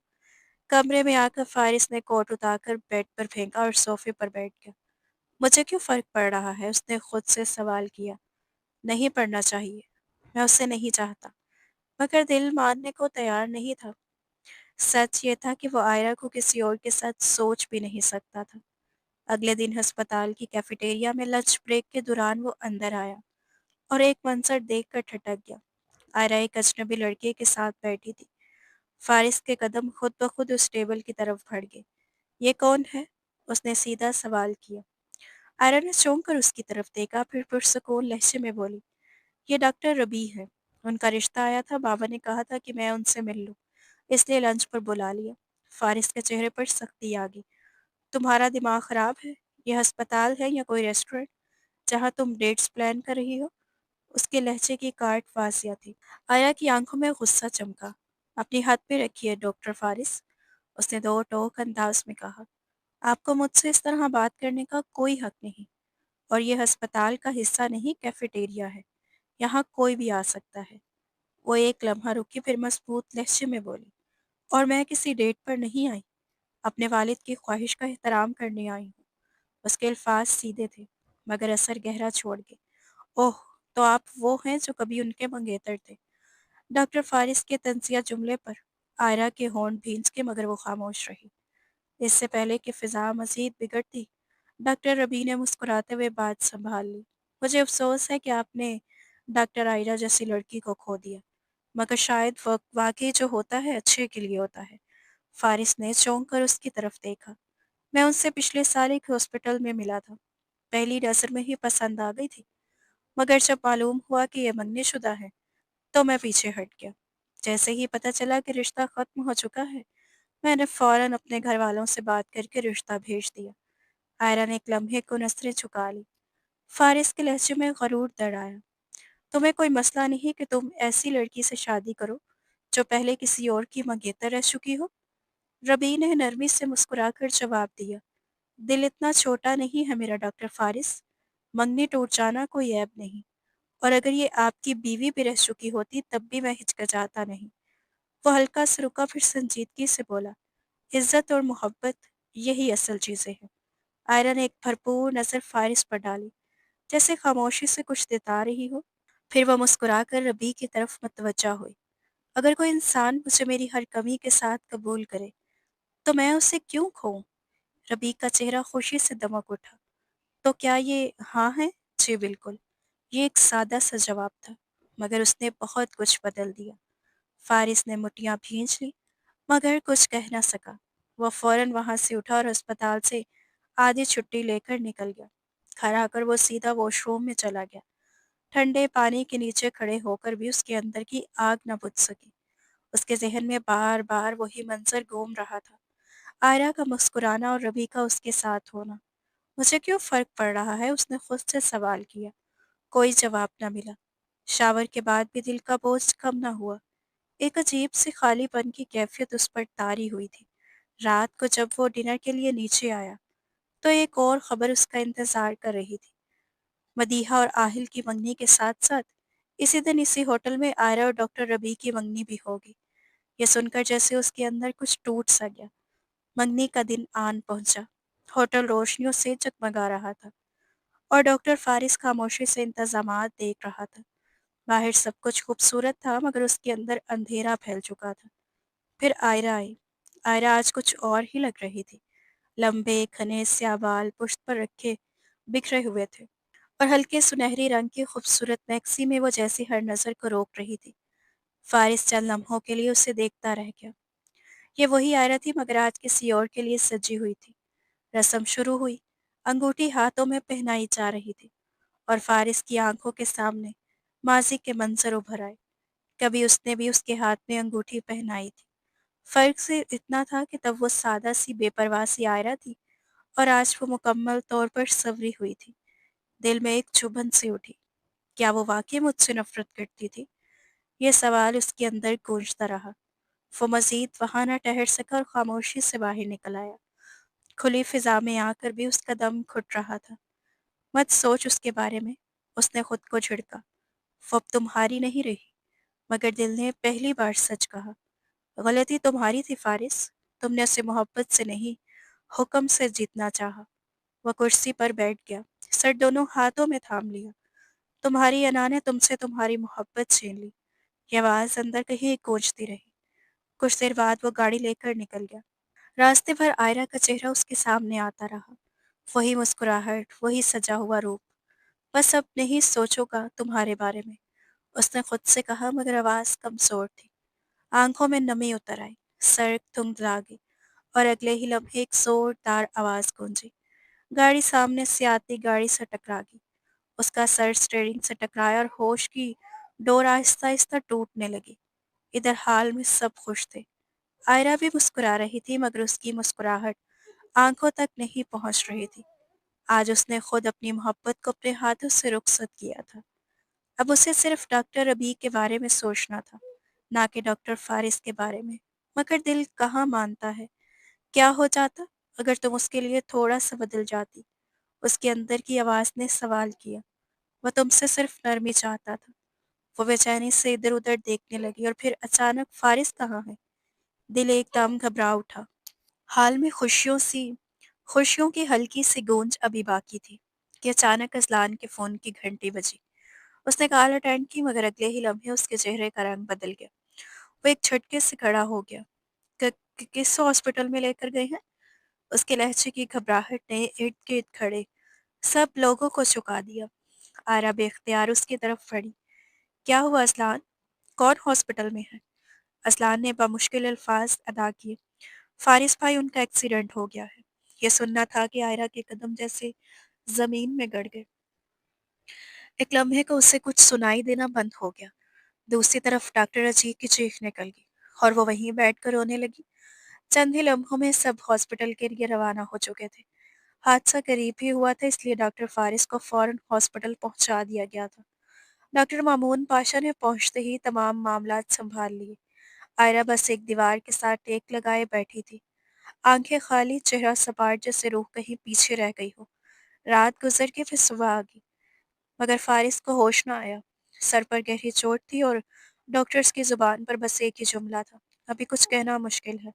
कमरे में आकर फारिस ने कोट उतारकर बेड पर फेंका और सोफे पर बैठ गया। मुझे क्यों फर्क पड़ रहा है? उसने खुद से सवाल किया। नहीं पढ़ना चाहिए। मैं उसे नहीं चाहता। मगर दिल मानने को तैयार नहीं था। सच ये था कि वो आयरा को किसी और के साथ सोच भी नहीं सकता था। अगले दिन अस्पताल की कैफेटेरिया में लंच ब्रेक के दौरान वो अंदर आया और एक मंजर देखकर ठटक गया। आयरा एक अजनबी लड़के के साथ बैठी थी। फारिस के कदम खुद ब खुद उस टेबल की तरफ बढ़ गए। ये कौन है? उसने सीधा सवाल किया। आयरा ने चौंक कर उसकी तरफ देखा, फिर पुरसुकून लहजे में बोली, ये डॉक्टर रबी है। उनका रिश्ता आया था, बाबा ने कहा था कि मैं उनसे मिल लूं, इसलिए लंच पर बुला लिया। फारिस के चेहरे पर सख्ती आ गई। तुम्हारा दिमाग खराब है? यह अस्पताल है या कोई रेस्टोरेंट जहाँ तुम डेट्स प्लान कर रही हो? उसके लहजे की काट वासिया थी। आया की आंखों में गुस्सा चमका। अपनी हाथ पे रखिए डॉक्टर फारिस, उसने दो टोक अंदाज में कहा। आपको मुझसे इस तरह बात करने का कोई हक नहीं, और यह अस्पताल का हिस्सा नहीं कैफेटेरिया है। यहाँ कोई भी आ सकता है। वो एक लम्हा रुकी, फिर मजबूत लहजे में बोली, और मैं किसी डेट पर नहीं आई, अपने वालिद की ख्वाहिश का एहतराम करने आई हूँ। उसके अल्फाज सीधे थे, मगर असर गहरा छोड़ गए। ओह, तो आप वो हैं जो कभी उनके मंगेतर थे। डॉक्टर फारिस के तंजिया जुमले पर आयरा के होंठ भींच के, मगर वो खामोश रही। इससे पहले कि फिजा मजीद बिगड़ती, डॉक्टर रबी ने मुस्कुराते हुए बात संभाल ली। मुझे अफसोस है कि आपने डॉक्टर आयरा जैसी लड़की को खो दिया, मगर शायद वाकई जो होता है अच्छे के लिए होता है। फारिस ने चौंक कर उसकी तरफ देखा। मैं उनसे पिछले साल एक हॉस्पिटल में मिला था। पहली नज़र में ही पसंद आ गई थी, मगर जब मालूम हुआ कि ये मंगनी शुदा है, तो मैं पीछे हट गया। जैसे ही पता चला कि रिश्ता खत्म हो चुका है, मैंने फौरन अपने घर वालों से बात करके रिश्ता भेज दिया। आयरा ने एक लम्हे को नजरें झुका ली। फारिस के लहजे में गरूर दर्द आया। तुम्हें कोई मसला नहीं कि तुम ऐसी लड़की से शादी करो जो पहले किसी और की मंगेतर रह चुकी हो? रबी ने नरमी से मुस्कुराकर जवाब दिया। दिल इतना छोटा नहीं है मेरा डॉक्टर फारिस। मंगनी टूट जाना कोई ऐब नहीं, और अगर ये आपकी बीवी भी रह चुकी होती तब भी मैं हिचकिचाता नहीं। वो हल्का सा रुका, फिर संजीदगी से बोला, इज्जत और मोहब्बत, यही असल चीजें हैं। आयरन ने एक भरपूर नजर फारिस पर डाली, जैसे खामोशी से कुछ जता रही हो। फिर वह मुस्कुराकर रबी की तरफ मतवज्जा हुई। अगर कोई इंसान मुझे मेरी हर कमी के साथ कबूल करे, तो मैं उसे क्यों खोऊं? रबी का चेहरा खुशी से दमक उठा। तो क्या ये हाँ है? जी बिल्कुल। ये एक सादा सा जवाब था, मगर उसने बहुत कुछ बदल दिया। फारिस ने मुठ्ठियां भींच ली, मगर कुछ कह न सका। वह फौरन वहां से उठा और अस्पताल से आधी छुट्टी लेकर निकल गया। घर आकर वो सीधा वॉशरूम में चला गया। ठंडे पानी के नीचे खड़े होकर भी उसके अंदर की आग न बुझ सकी। उसके जहन में बार बार वही मंजर घूम रहा था, आयरा का मुस्कुराना और रबी का उसके साथ होना। मुझे क्यों फर्क पड़ रहा है, उसने खुद से सवाल किया। कोई जवाब न मिला। शावर के बाद भी दिल का बोझ कम न हुआ। एक अजीब सी खालीपन की कैफियत उस पर तारी हुई थी। रात को जब वो डिनर के लिए नीचे आया, तो एक और खबर उसका इंतजार कर रही थी। मदीहा और आहिल की मंगनी के साथ साथ इसी दिन इसी होटल में आयरा और डॉक्टर रबी की मंगनी भी होगी। ये सुनकर जैसे उसके अंदर कुछ टूट सा गया। मंगनी का दिन आन पहुंचा। होटल रोशनियों से जगमगा रहा था, और डॉक्टर फारिस खामोशी से इंतजामात देख रहा था। बाहर सब कुछ खूबसूरत था, मगर उसके अंदर अंधेरा फैल चुका था। फिर आयरा आई। आयरा आज कुछ और ही लग रही थी। लंबे घने स्या बाल पुश्त पर रखे बिखरे हुए थे, और हल्के सुनहरी रंग की खूबसूरत मैक्सी में वो जैसी हर नज़र को रोक रही थी। फारिस चंद लम्हों के लिए उसे देखता रह गया। ये वही आयरा थी, मगर आज किसी और के लिए सजी हुई थी। रस्म शुरू हुई। अंगूठी हाथों में पहनाई जा रही थी, और फारिस की आंखों के सामने माजी के मंजर उभर आए। कभी उसने भी उसके हाथ में अंगूठी पहनाई थी। फर्क सिर्फ इतना था कि तब वो सादा सी बेपरवाह सी आयरा थी, और आज वो मुकम्मल तौर पर संवरी हुई थी। दिल में एक चुभन सी उठी। क्या वो वाकई मुझसे नफरत करती थी? ये सवाल उसके अंदर गूंजता रहा। वो मजीद वहां न ठहर सका और खामोशी से बाहर निकल आया। खुली फिजा में आकर भी उसका दम घुट रहा था। मत सोच उसके बारे में, उसने खुद को झिड़का। वो अब तुम्हारी नहीं रही। मगर दिल ने पहली बार सच कहा। गलती तुम्हारी थी फारिस। तुमने उसे मोहब्बत से नहीं, हुक्म से जीतना चाहा। वह कुर्सी पर बैठ गया, सर दोनों हाथों में थाम लिया। तुम्हारी अना ने तुमसे तुम्हारी मोहब्बत छीन ली। ये आवाज अंदर कहीं गूंजती रही। कुछ देर बाद वो गाड़ी लेकर निकल गया। रास्ते भर आयरा का चेहरा उसके सामने आता रहा। वही मुस्कुराहट, वही सजा हुआ रूप। बस अब नहीं सोचूंगा तुम्हारे बारे में, उसने खुद से कहा, मगर आवाज कमजोर थी। आंखों में नमी उतर आई। सड़क धुंधला गई, और अगले ही लम्हे एक जोरदार आवाज गूंजी। गाड़ी सामने से आती गाड़ी से टकरा गई। उसका सर स्टीयरिंग से टकराया, और होश की डोर आहिस्ता आहिस्ता टूटने लगी। इधर हाल में सब खुश थे। आयरा भी मुस्कुरा रही थी, मगर उसकी मुस्कुराहट आंखों तक नहीं पहुंच रही थी। आज उसने खुद अपनी मोहब्बत को अपने हाथों से रुखसत किया था। अब उसे सिर्फ डॉक्टर रबी के बारे में सोचना था, ना कि डॉक्टर फारिस के बारे में। मगर दिल कहाँ मानता है। क्या हो जाता अगर तुम उसके लिए थोड़ा सा बदल जाती? उसके अंदर की आवाज ने सवाल किया। वह तुमसे सिर्फ नरमी चाहता था, वो बेचैनी से इधर-उधर देखने लगी और फिर अचानक फ़ारिस कहाँ है? दिल एकदम घबरा उठा। हाल में खुशियों की हल्की सी गूंज अभी बाकी थी कि अचानक अज़लान के फ़ोन की घंटी बजी। उसने कॉल अटेंड की मगर अगले ही लम्हे उसके चेहरे का रंग बदल गया। वो एक झटके से खड़ा हो गया। किस हॉस्पिटल में लेकर गए हैं? उसके लहजे की घबराहट ने इर्द-गिर्द खड़े सब लोगों को चौंका दिया। आयरा बेख्तियार उसकी तरफ बढ़ी। क्या हुआ अज़लान? कौन हॉस्पिटल में है? अज़लान ने बामुश्किल अल्फाज अदा किए। फ़ारिस भाई, उनका एक्सीडेंट हो गया है। ये सुनना था कि आयरा के कदम जैसे ज़मीन में गड़ गए। एक लम्हे को उसे कुछ सुनाई देना बंद हो गया। दूसरी तरफ डॉक्टर अजीत की चीख निकल गई और वो वहीं बैठकर रोने लगी। चंद ही लम्हों में सब हॉस्पिटल के लिए रवाना हो चुके थे। हादसा करीब ही हुआ था, इसलिए डॉक्टर फ़ारिस को फ़ौरन हॉस्पिटल पहुंचा दिया गया था। डॉक्टर मामून पाशा ने पहुंचते ही तमाम मामलात संभाल लिए। आयरा बस एक दीवार के साथ टेक लगाए बैठी थी। आंखें खाली, चेहरा सपाट जैसे रूह कहीं पीछे रह गई हो। रात गुजर के फिर सुबह आ गई मगर फ़ारिस को होश न आया। सर पर गहरी चोट थी और डॉक्टर्स की ज़ुबान पर बस एक ही जुमला था, अभी कुछ कहना मुश्किल है।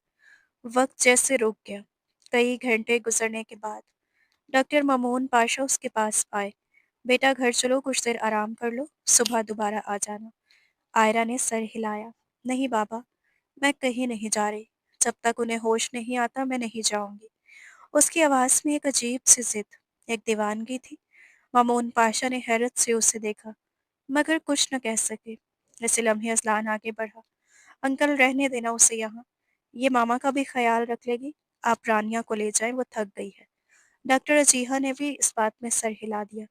वक्त जैसे रुक गया। कई घंटे गुजरने के बाद डॉक्टर मामून पाशा उसके पास आए। बेटा घर चलो, कुछ देर आराम कर लो, सुबह दोबारा आ जाना। आयरा ने सर हिलाया। नहीं बाबा, मैं कहीं नहीं जा रही। जब तक उन्हें होश नहीं आता मैं नहीं जाऊंगी। उसकी आवाज़ में एक अजीब सी जिद, एक दीवानगी थी। मामून पाशा ने हैरत से उसे देखा मगर कुछ न कह सके। ऐसे लम्हे अज़लान आगे बढ़ा। अंकल, रहने देना उसे यहाँ। ये मामा का भी ख्याल रख लेगी। आप रानिया को ले जाएं, वो थक गई है। डॉक्टर अजीहा ने भी इस बात में सर हिला दिया।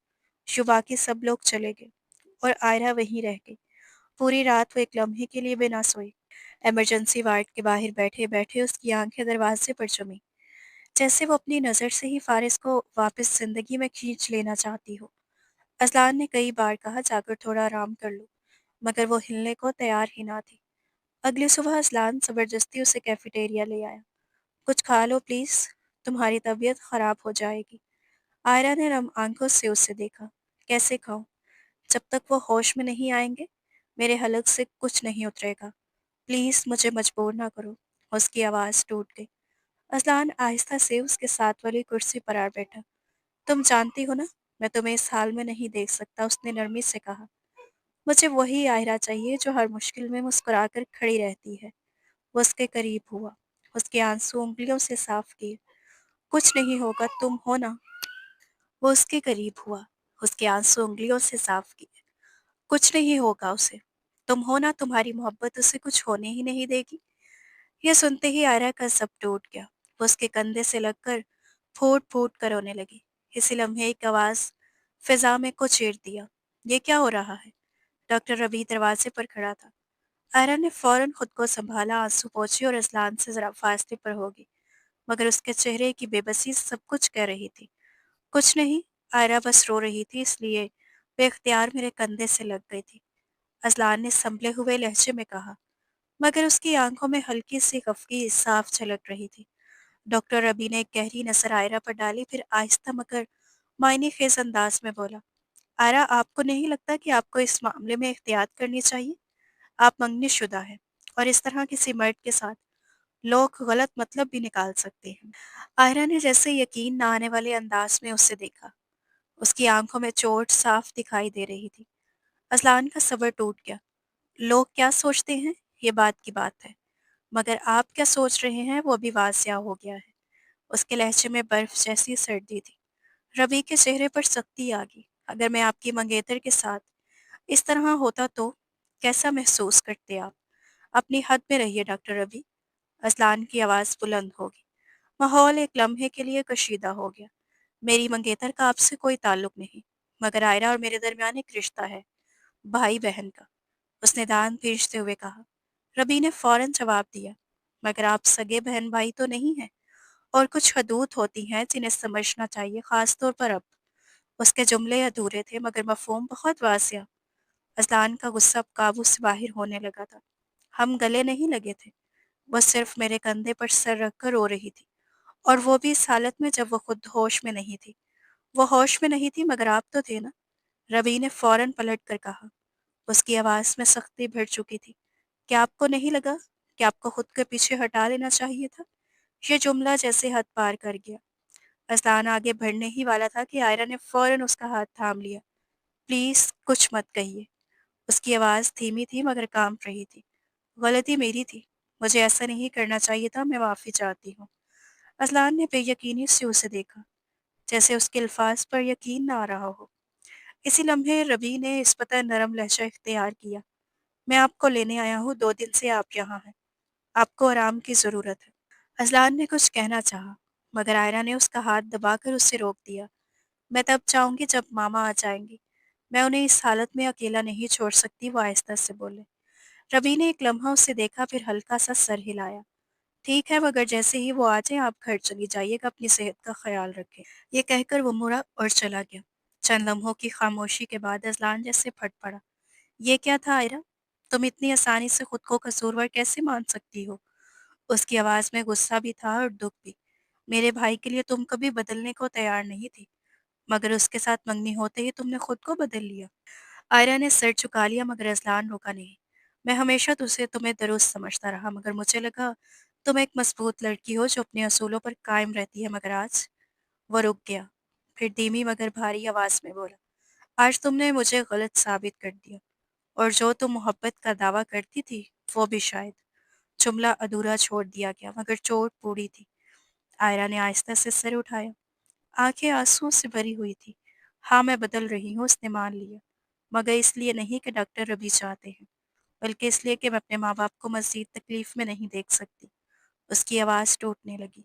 शुबा के सब लोग चले गए और आयरा वहीं रह गई। पूरी रात वो एक लम्हे के लिए भी ना सोई। इमरजेंसी वार्ड के बाहर बैठे बैठे उसकी आंखें दरवाजे पर जमी, जैसे वो अपनी नज़र से ही फारिस को वापस जिंदगी में खींच लेना चाहती हो। अजलान ने कई बार कहा जाकर थोड़ा आराम कर लो, मगर वो हिलने को तैयार ही ना थी। अगली सुबह अजलान जबरदस्ती उसे कैफेटेरिया ले आया। कुछ खा लो प्लीज, तुम्हारी तबीयत खराब हो जाएगी। आयरा ने नम आंखों से उसे देखा। कैसे खाऊं? जब तक वो होश में नहीं आएंगे मेरे हलक से कुछ नहीं उतरेगा। प्लीज मुझे मजबूर ना करो। उसकी आवाज़ टूट गई। अजलान आहिस्ता से उसके साथ वाली कुर्सी पर आ बैठा। तुम जानती हो ना, मैं तुम्हें इस हाल में नहीं देख सकता, उसने नरमी से कहा। मुझे वही आयरा चाहिए जो हर मुश्किल में मुस्कुराकर खड़ी रहती है। वो उसके करीब हुआ, उसके आंसू उंगलियों से साफ किए। कुछ नहीं होगा, तुम हो ना। वो उसके करीब हुआ, उसके आंसू उंगलियों से साफ किए। कुछ नहीं होगा उसे। तुम हो ना, तुम्हारी मोहब्बत उसे कुछ होने ही नहीं देगी। यह सुनते ही आयरा का सब टूट गया। वो उसके कंधे से लगकर फूट फूट कर रोने लगी। इसी लम्हे एक आवाज फिजा में को चीर दिया। ये क्या हो रहा है? डॉक्टर रवि दरवाजे पर खड़ा था। आयरा ने फौरन खुद को संभाला, आंसू पोंछे और अजलान से जरा फासले पर होगी, मगर उसके चेहरे की बेबसी सब कुछ कह रही थी। कुछ नहीं, आयरा बस रो रही थी, इसलिए बेख्तियार मेरे कंधे से लग गई थी। अजलान ने संभले हुए लहजे में कहा, मगर उसकी आंखों में हल्की सी खफगी साफ झलक रही थी। डॉक्टर रबी ने एक गहरी नजर आयरा पर डाली, फिर आहिस्ता मगर मायने खेज अंदाज में बोला, आयरा, आपको नहीं लगता कि आपको इस मामले में एहतियात करनी चाहिए? आप मंगनी शुदा हैं और इस तरह किसी मर्द के साथ लोग गलत मतलब भी निकाल सकते हैं। आयरा ने जैसे यकीन न आने वाले अंदाज में उसे देखा। उसकी आंखों में चोट साफ दिखाई दे रही थी। अजलान का सब्र टूट गया। लोग क्या सोचते हैं, ये बात की बात है, मगर आप क्या सोच रहे हैं वो अभी वासिया हो गया है। उसके लहजे में बर्फ जैसी सर्दी थी। रवि के चेहरे पर सख्ती आ गई। अगर मैं आपकी मंगेतर के साथ इस तरह होता तो कैसा महसूस करते आप? अपनी हद में रहिए डॉक्टर रवि। अजलान की आवाज़ बुलंद होगी। माहौल एक लम्हे के लिए कशीदा हो गया। मेरी मंगेतर का आपसे कोई ताल्लुक नहीं, मगर आयरा और मेरे दरमियान एक रिश्ता है, भाई बहन का, उसने दांत भींचते हुए कहा। रबी ने फौरन जवाब दिया, मगर आप सगे बहन भाई तो नहीं हैं, और कुछ हदूद होती हैं जिन्हें समझना चाहिए, खास तौर पर अब। उसके जुमले अधूरे थे मगर मफहूम बहुत वासिया। अजलान का गुस्सा अब काबू से बाहर होने लगा था। हम गले नहीं लगे थे। वो सिर्फ मेरे कंधे पर सर रखकर रो रही थी, और वो भी इस हालत में जब वो खुद होश में नहीं थी। वो होश में नहीं थी मगर आप तो थे ना। रबी ने फौरन पलट कर कहा, اس کی آواز میں سختی بھر چکی تھی۔ کیا آپ کو نہیں لگا کہ آپ کو خود کے پیچھے ہٹا لینا چاہیے تھا؟ یہ جملہ جیسے حد پار کر گیا۔ اسلان آگے بڑھنے ہی والا تھا کہ آئرہ نے فوراً اس کا ہاتھ تھام لیا۔ پلیز کچھ مت کہیے۔ اس کی آواز دھیمی تھی مگر کانپ رہی تھی۔ غلطی میری تھی، مجھے ایسا نہیں کرنا چاہیے تھا، میں معافی چاہتی ہوں۔ اسلان نے بے یقینی سے اسے دیکھا، جیسے اس کے الفاظ پر یقین نہ آ رہا ہو۔ اسی لمحے ربی نے اس پتہ نرم لہجہ اختیار کیا۔ میں آپ کو لینے آیا ہوں، 2 دن سے آپ یہاں ہیں، آپ کو آرام کی ضرورت ہے۔ اسلان نے کچھ کہنا چاہا مگر آئرہ نے اس کا ہاتھ دبا کر اسے روک دیا۔ میں تب چاہوں گی جب ماما آ جائیں گی، میں انہیں اس حالت میں اکیلا نہیں چھوڑ سکتی، وہ آہستہ سے بولے۔ ربی نے ایک لمحہ اسے دیکھا پھر ہلکا سا سر ہلایا۔ ٹھیک ہے، مگر جیسے ہی وہ آ جائیں آپ گھر چلی جائیے گا، اپنی صحت کا خیال رکھیں۔ یہ کہہ کر وہ مڑا اور چلا گیا۔ چند لمحوں کی خاموشی کے بعد اذلان جیسے پھٹ پڑا۔ یہ کیا تھا آئرہ؟ تم اتنی آسانی سے خود کو قصوروار کیسے مان سکتی ہو؟ اس کی آواز میں غصہ بھی تھا اور دکھ بھی۔ میرے بھائی کے لیے تم کبھی بدلنے کو تیار نہیں تھی، مگر اس کے ساتھ منگنی ہوتے ہی تم نے خود کو بدل لیا۔ آئرہ نے سر چکا لیا مگر اذلان روکا نہیں۔ میں ہمیشہ تمہیں درست سمجھتا رہا مگر مجھے لگا تم ایک مضبوط لڑکی ہو جو اپنے اصولوں پر قائم رہتی ہے، مگر آج… وہ رک گیا، پھر دھیمی مگر بھاری آواز میں بولا، آج تم نے مجھے غلط ثابت کر دیا، اور جو تم محبت کا دعویٰ کرتی تھی وہ بھی شاید… جملہ ادھورا چھوڑ دیا گیا مگر چوٹ پوری تھی۔ آئرہ نے آہستہ سے سر اٹھایا، آنکھیں آنسوؤں سے بھری ہوئی تھی۔ ہاں میں بدل رہی ہوں، اس نے مان لیا، مگر اس لیے نہیں کہ ڈاکٹر ربی چاہتے ہیں، بلکہ اس لیے کہ میں اپنے ماں باپ کو مزید تکلیف میں نہیں دیکھ سکتی۔ اس کی آواز ٹوٹنے لگی۔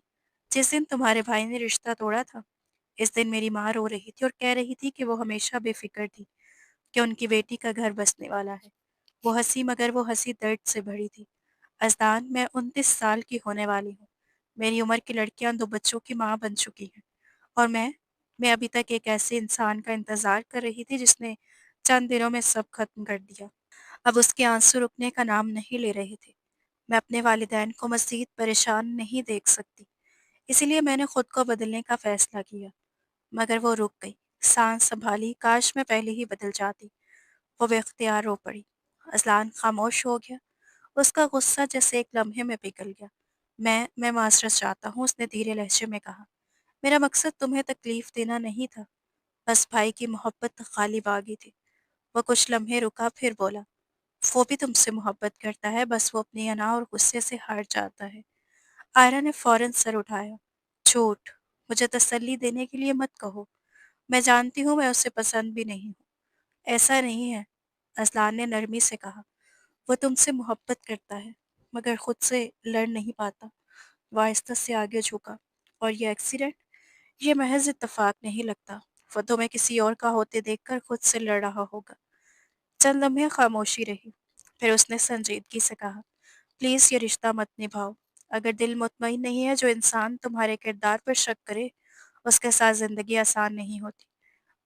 جس دن تمہارے بھائی نے رشتہ توڑا تھا، اس دن میری ماں رو رہی تھی اور کہہ رہی تھی کہ وہ ہمیشہ بے فکر تھی کہ ان کی بیٹی کا گھر بسنے والا ہے۔ وہ ہنسی مگر وہ ہنسی درد سے بھری تھی۔ اذدان، میں 29 سال کی ہونے والی ہوں۔ میری عمر کی لڑکیاں 2 بچوں کی ماں بن چکی ہیں، اور میں ابھی تک ایک ایسے انسان کا انتظار کر رہی تھی جس نے چند دنوں میں سب ختم کر دیا۔ اب اس کے آنسو رکنے کا نام نہیں لے رہے تھے۔ میں اپنے والدین کو مزید پریشان نہیں دیکھ سکتی، اسی لیے میں نے خود کو بدلنے کا فیصلہ کیا۔ مگر وہ رک گئی، سانس سنبھالی، کاش میں پہلے ہی بدل جاتی۔ وہ بے اختیار رو پڑی۔ اذلان خاموش ہو گیا، اس کا غصہ جیسے ایک لمحے میں پگھل گیا۔ میں معذرت چاہتا ہوں، اس نے دھیرے لہجے میں کہا۔ میرا مقصد تمہیں تکلیف دینا نہیں تھا، بس بھائی کی محبت غالب آ گئی تھی۔ وہ کچھ لمحے رکا پھر بولا، وہ بھی تم سے محبت کرتا ہے، بس وہ اپنی انا اور غصے سے ہار جاتا ہے۔ آئرہ نے فوراً سر اٹھایا۔ جھوٹ، مجھے تسلی دینے کے لیے مت کہو، میں جانتی ہوں میں اسے پسند بھی نہیں ہوں۔ ایسا نہیں ہے، اذلان نے نرمی سے کہا، وہ تم سے محبت کرتا ہے مگر خود سے لڑ نہیں پاتا۔ وہ آہستہ سے آگے جھکا، اور یہ ایکسیڈنٹ، یہ محض اتفاق نہیں لگتا، وہ تمہیں کسی اور کا ہوتے دیکھ کر خود سے لڑ رہا ہوگا۔ چند لمحے خاموشی رہی، پھر اس نے سنجیدگی سے کہا، پلیز یہ رشتہ مت نبھاؤ۔ اگر دل مطمئن نہیں ہے، جو انسان تمہارے کردار پر شک کرے اس کے ساتھ زندگی آسان نہیں ہوتی۔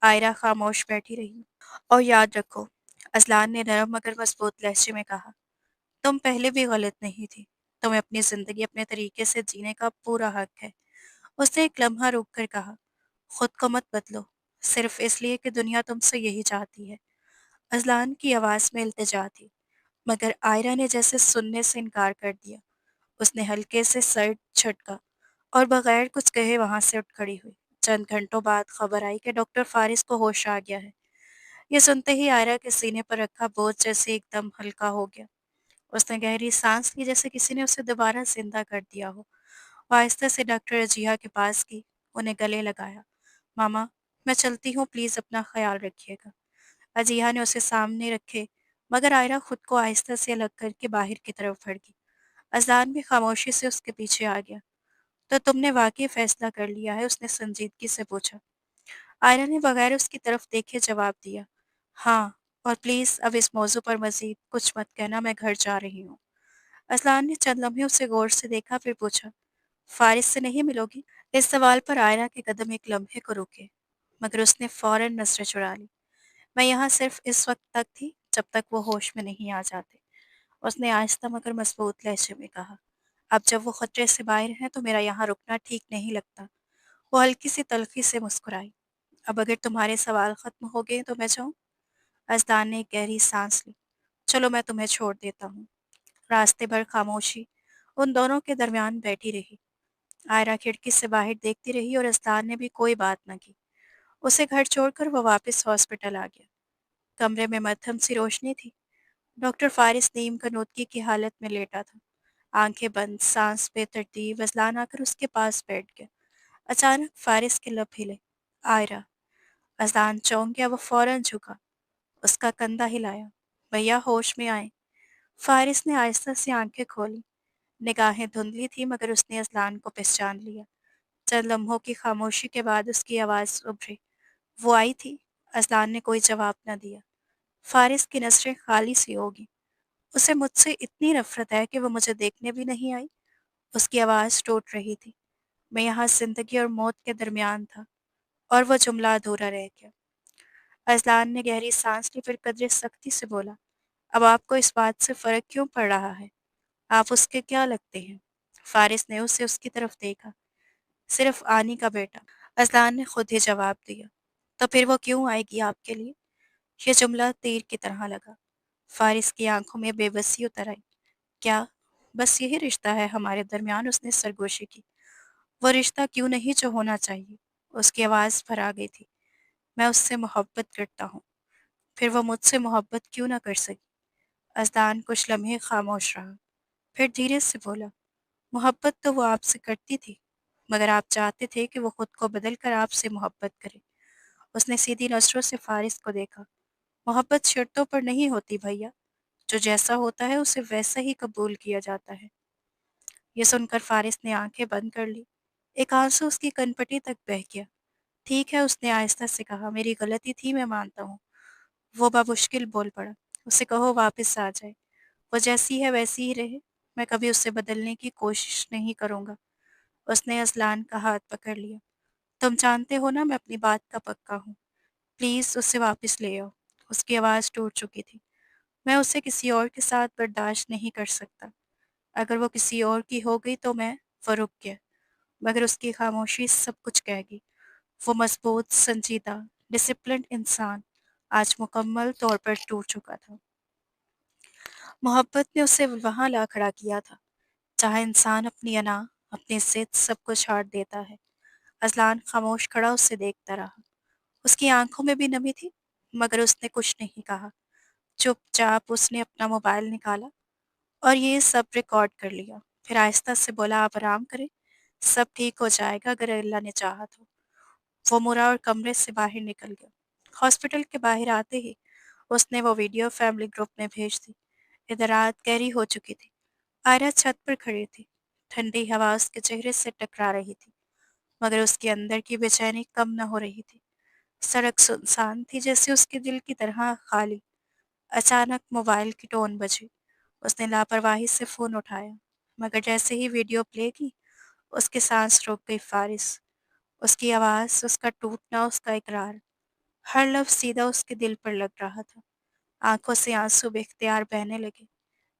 آئرہ خاموش بیٹھی رہی۔ اور یاد رکھو، اذلان نے نرم مگر مضبوط لہجے میں کہا، تم پہلے بھی غلط نہیں تھی، تمہیں اپنی زندگی اپنے طریقے سے جینے کا پورا حق ہے۔ اس نے ایک لمحہ رک کر کہا، خود کو مت بدلو، صرف اس لیے کہ دنیا تم سے یہی چاہتی ہے۔ اذلان کی آواز میں التجا تھی، مگر آئرہ نے جیسے سننے سے انکار کر دیا۔ اس نے ہلکے سے سر جھٹکا اور بغیر کچھ کہے وہاں سے اٹھ کھڑی ہوئی۔ چند گھنٹوں بعد خبر آئی کہ ڈاکٹر فارس کو ہوش آ گیا ہے۔ یہ سنتے ہی آئرہ کے سینے پر رکھا بوجھ جیسے ایک دم ہلکا ہو گیا۔ اس نے گہری سانس لی جیسے کسی نے اسے دوبارہ زندہ کر دیا ہو۔ وہ آہستہ سے ڈاکٹر اجیہا کے پاس گئی، انہیں گلے لگایا۔ ماما، میں چلتی ہوں، پلیز اپنا خیال رکھیے گا۔ اجیہا نے اسے سامنے رکھے مگر آئرہ خود کو آہستہ سے الگ کر کے باہر کی طرف بڑھ گئی۔ اذان بھی خاموشی سے اس کے پیچھے آ گیا۔ تو تم نے واقعی فیصلہ کر لیا ہے؟ اس نے سنجیدگی سے پوچھا۔ آئرہ نے بغیر اس کی طرف دیکھے جواب دیا، ہاں، اور پلیز اب اس موضوع پر مزید کچھ مت کہنا، میں گھر جا رہی ہوں۔ اذلان نے چند لمحے اسے غور سے دیکھا پھر پوچھا، فارس سے نہیں ملو گی؟ اس سوال پر آئرہ کے قدم ایک لمحے کو رکے مگر اس نے فوراً نظریں چرا لی۔ میں یہاں صرف اس وقت تک تھی جب تک وہ ہوش میں نہیں آ جاتے، اس نے آہستہ مگر مضبوط لہجے میں کہا۔ اب جب وہ خطرے سے باہر ہیں تو میرا یہاں رکنا ٹھیک نہیں لگتا۔ وہ ہلکی سی تلخی سے مسکرائی۔ اب اگر تمہارے سوال ختم ہو گئے تو میں جاؤں؟ अज़लान ने एक गहरी सांस ली। चलो मैं तुम्हें छोड़ देता हूँ। रास्ते भर खामोशी उन दोनों के दरमियान बैठी रही। आयरा खिड़की से बाहर देखती रही और अज़लान ने भी कोई बात न की। उसे घर छोड़कर वो वापस हॉस्पिटल आ गया। कमरे में मध्यम सी रोशनी थी। डॉक्टर फारिस नीम कनौतगी की हालत में लेटा था। आंखें बंद, सांस बेतरतीब। अज़लान आकर उसके पास बैठ गया। अचानक फारिस के लब हिले। आयरा। अज़लान चौंक गया। वो फौरन झुका, उसका कंधा हिलाया। भैया होश में आए। फारिस ने आहिस्ता से आंखें खोली। निगाहें धुंधली थी मगर उसने अज़लान को पहचान लिया। चंद लम्हों की खामोशी के बाद उसकी आवाज़ उभरी। वो आई थी। अज़लान ने कोई जवाब न दिया। फारिस की नज़रें खाली सी होगी। उसे मुझसे इतनी नफरत है कि वो मुझे देखने भी नहीं आई। उसकी आवाज़ टूट रही थी। मैं यहाँ जिंदगी और मौत के दरमियान था। और वो जुमला अधूरा रह गया। अज़लान ने गहरी सांस ली, फिर कदरे सख्ती से बोला, अब आपको इस बात से फ़र्क क्यों पड़ रहा है? आप उसके क्या लगते हैं? फारिस ने उसे उसकी तरफ देखा। सिर्फ आनी का बेटा। अज़लान ने खुद ही जवाब दिया। तो फिर वो क्यों आएगी आपके लिए? ये जुमला तीर की तरह लगा। फारिस की आंखों में बेबसी उतर आई। क्या बस यही रिश्ता है हमारे दरमियान? उसने सरगोशी की। वो रिश्ता क्यों नहीं जो होना चाहिए? उसकी आवाज़ भर आ गई थी। मैं उससे मोहब्बत करता हूँ। फिर वो मुझसे मोहब्बत क्यों ना कर सकी? अज़लान कुछ लम्हे खामोश रहा, फिर धीरे से बोला, मोहब्बत तो वो आपसे करती थी, मगर आप चाहते थे कि वो खुद को बदल कर आपसे मोहब्बत करे। उसने सीधी नज़रों से फारिस को देखा। मोहब्बत शर्तों पर नहीं होती भैया। जो जैसा होता है उसे वैसा ही कबूल किया जाता है। ये सुनकर फारिस ने आंखें बंद कर ली। एक आंसू उसकी कनपटी तक बह गया। ठीक है, उसने आहिस्ता से कहा, मेरी गलती थी, मैं मानता हूँ। वो बामुश्किल बोल पड़ा, उसे कहो वापस आ जाए। वो जैसी है वैसी ही रहे। मैं कभी उसे बदलने की कोशिश नहीं करूँगा। उसने अज़लान का हाथ पकड़ लिया। तुम जानते हो ना मैं अपनी बात का पक्का हूँ। प्लीज़ उसे वापस ले आओ। उसकी आवाज़ टूट चुकी थी। मैं उसे किसी और के साथ बर्दाश्त नहीं कर सकता। अगर वो किसी और की हो गई तो मैं। वो रुक गया, मगर उसकी खामोशी सब कुछ कह गई। वो मजबूत, संजीदा, डिसिप्लिन्ड इंसान आज मुकम्मल तौर पर टूट चुका था। मोहब्बत ने उसे वहाँ ला खड़ा किया था जहाँ इंसान अपनी अना, अपनी जिद सब कुछ छाड़ देता है। अज़लान खामोश खड़ा उसे देखता रहा। उसकी आंखों में भी नमी थी, मगर उसने कुछ नहीं कहा। चुपचाप उसने अपना मोबाइल निकाला और ये सब रिकॉर्ड कर लिया। फिर आहिस्ता से बोला, आप आराम करें, सब ठीक हो जाएगा अगर अल्लाह ने चाहा तो। वो मुड़ा और कमरे से बाहर निकल गया। हॉस्पिटल के बाहर आते ही उसने वो वीडियो फैमिली ग्रुप में भेज दी। इधर रात गहरी हो चुकी थी। आयरा छत पर खड़ी थी। ठंडी हवा उसके चेहरे से टकरा रही थी, मगर उसके अंदर की बेचैनी कम न हो रही थी। सड़क सुनसान थी, जैसे उसके दिल की तरह खाली। अचानक मोबाइल की टोन बजी। उसने लापरवाही से फोन उठाया, मगर जैसे ही वीडियो प्ले की, उसकी सांस रुक गई। फारिस, उसकी आवाज़, उसका टूटना, उसका इकरार, हर लफ्ज़ सीधा उसके दिल पर लग रहा था। आंखों से आंसू बेख्तियार बहने लगे।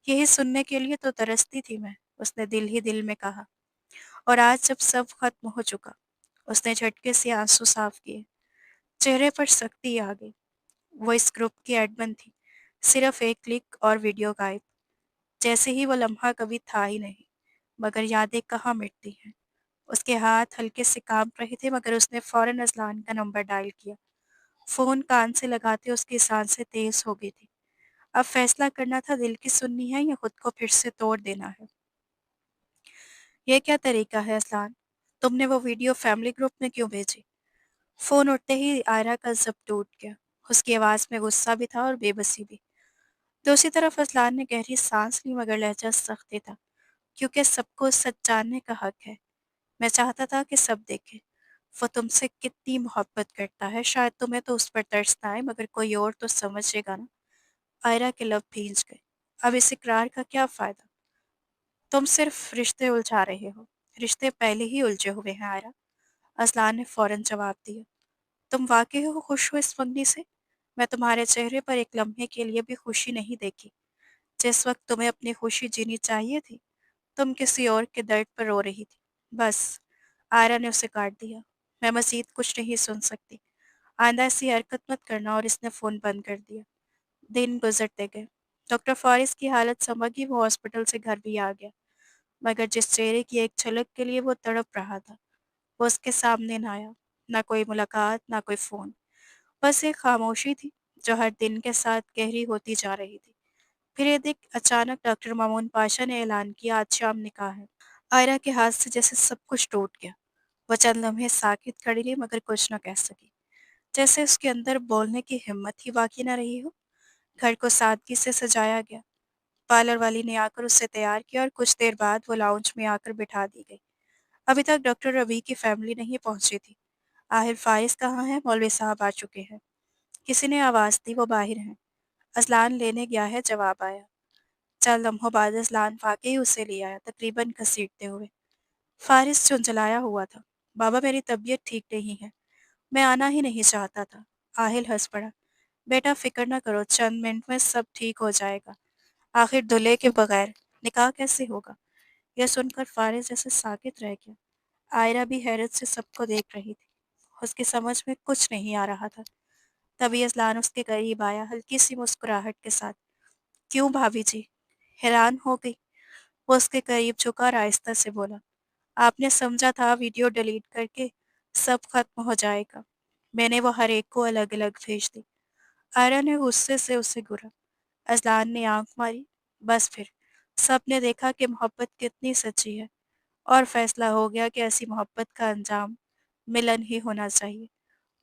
यही सुनने के लिए तो तरसती थी मैं, उसने दिल ही दिल में कहा। और आज जब सब खत्म हो चुका, उसने झटके से आंसू साफ किए। चेहरे पर सख्ती आ गई। वो इस ग्रुप की एडमिन थी। सिर्फ एक क्लिक और वीडियो गायब। जैसे ही वो लम्हा कभी था ही नहीं। मगर यादें कहाँ मिटती हैं। उसके हाथ हल्के से कांप रहे थे, मगर उसने फौरन अज़लान का नंबर डायल किया। फ़ोन कान से लगाते उसकी सांसें तेज़ हो गई थी। अब फैसला करना था, दिल की सुननी है या खुद को फिर से तोड़ देना है। ये क्या तरीका है अज़लान? तुमने वो वीडियो फैमिली ग्रुप में क्यों भेजी? फ़ोन उठते ही आयरा का ज़ब टूट गया। उसकी आवाज़ में गुस्सा भी था और बेबसी भी। दूसरी तरफ अज़लान ने गहरी सांस ली, मगर लहजा सख्त ही था। क्योंकि सबको सच जानने का हक है। मैं चाहता था कि सब देखें। वो तुमसे कितनी मोहब्बत करता है। शायद तुम्हें तो उस पर तरस ना आए, मगर कोई और तो समझेगा ना। आयरा के लब भींच गए। अब इस इकरार का क्या फ़ायदा? तुम सिर्फ रिश्ते उलझा रहे हो। रिश्ते पहले ही उलझे हुए हैं आयरा। अज़लान ने फ़ौरन जवाब दिया। तुम वाक़ई हो खुश हो इस मंगनी से? मैं तुम्हारे चेहरे पर एक लम्हे के लिए भी खुशी नहीं देखी। जिस वक़्त तुम्हें अपनी खुशी जीनी चाहिए थी, तुम किसी और के दर्द पर रो रही थी। बस, आयरा ने उसे काट दिया। मैं मज़ीद कुछ नहीं सुन सकती। आइंदा ऐसी हरकत मत करना। और इसने फ़ोन बंद कर दिया। दिन गुजरते गए। डॉक्टर फारिस की हालत समझ ही वो हॉस्पिटल से घर भी आ गया, मगर जिस चेहरे की एक झलक के लिए वो तड़प रहा था, वो उसके सामने न आया। ना कोई मुलाकात, ना कोई फ़ोन, बस एक खामोशी थी जो हर दिन के साथ गहरी होती जा रही थी। फिर एक दिन अचानक डॉक्टर मामून पाशा ने ऐलान किया, आज शाम निकाह है। आयरा के हाथ से जैसे सब कुछ टूट गया। वो चंद लम्हे साकित खड़ी रही, मगर कुछ न कह सकी, जैसे उसके अंदर बोलने की हिम्मत ही बाकी न रही हो। घर को सादगी से सजाया गया। पार्लर वाली ने आकर उसे तैयार किया और कुछ देर बाद वो लाउंज में आकर बिठा दी गई। अभी तक डॉक्टर रवि की फैमिली नहीं पहुंची थी। आहिर फारिस कहाँ है? मौलवी साहब आ चुके हैं। किसी ने आवाज दी, वो बाहर हैं। अजलान लेने गया है, जवाब आया। चंद लम्हों बाद अजलान वाकई उसे ले आया, तकरीबन घसीटते हुए। फारिस झुंझलाया हुआ था। बाबा, मेरी तबीयत ठीक नहीं है, मैं आना ही नहीं चाहता था। आहिल हंस पड़ा। बेटा फिक्र न करो, चंद मिनट में सब ठीक हो जाएगा। आखिर दूल्हे के बगैर निकाह कैसे होगा? यह सुनकर फारिस जैसे साकित रह गया। आयरा भी हैरत से सबको देख रही थी। उसकी समझ में कुछ नहीं आ रहा था। तभी अजलान उसके करीब आया, हल्की सी मुस्कुराहट के साथ। क्यों भाभी जी? हैरान हो गई। वो उसके करीब झुका और आहिस्ता से बोला, आपने समझा था वीडियो डिलीट करके सब खत्म हो जाएगा। मैंने वो हर एक को अलग अलग भेज दी। आयरा ने गुस्से से उसे घूरा। अजलान ने आंख मारी। बस फिर सबने देखा कि मोहब्बत कितनी सच्ची है, और फैसला हो गया कि ऐसी मोहब्बत का अंजाम मिलन ही होना चाहिए।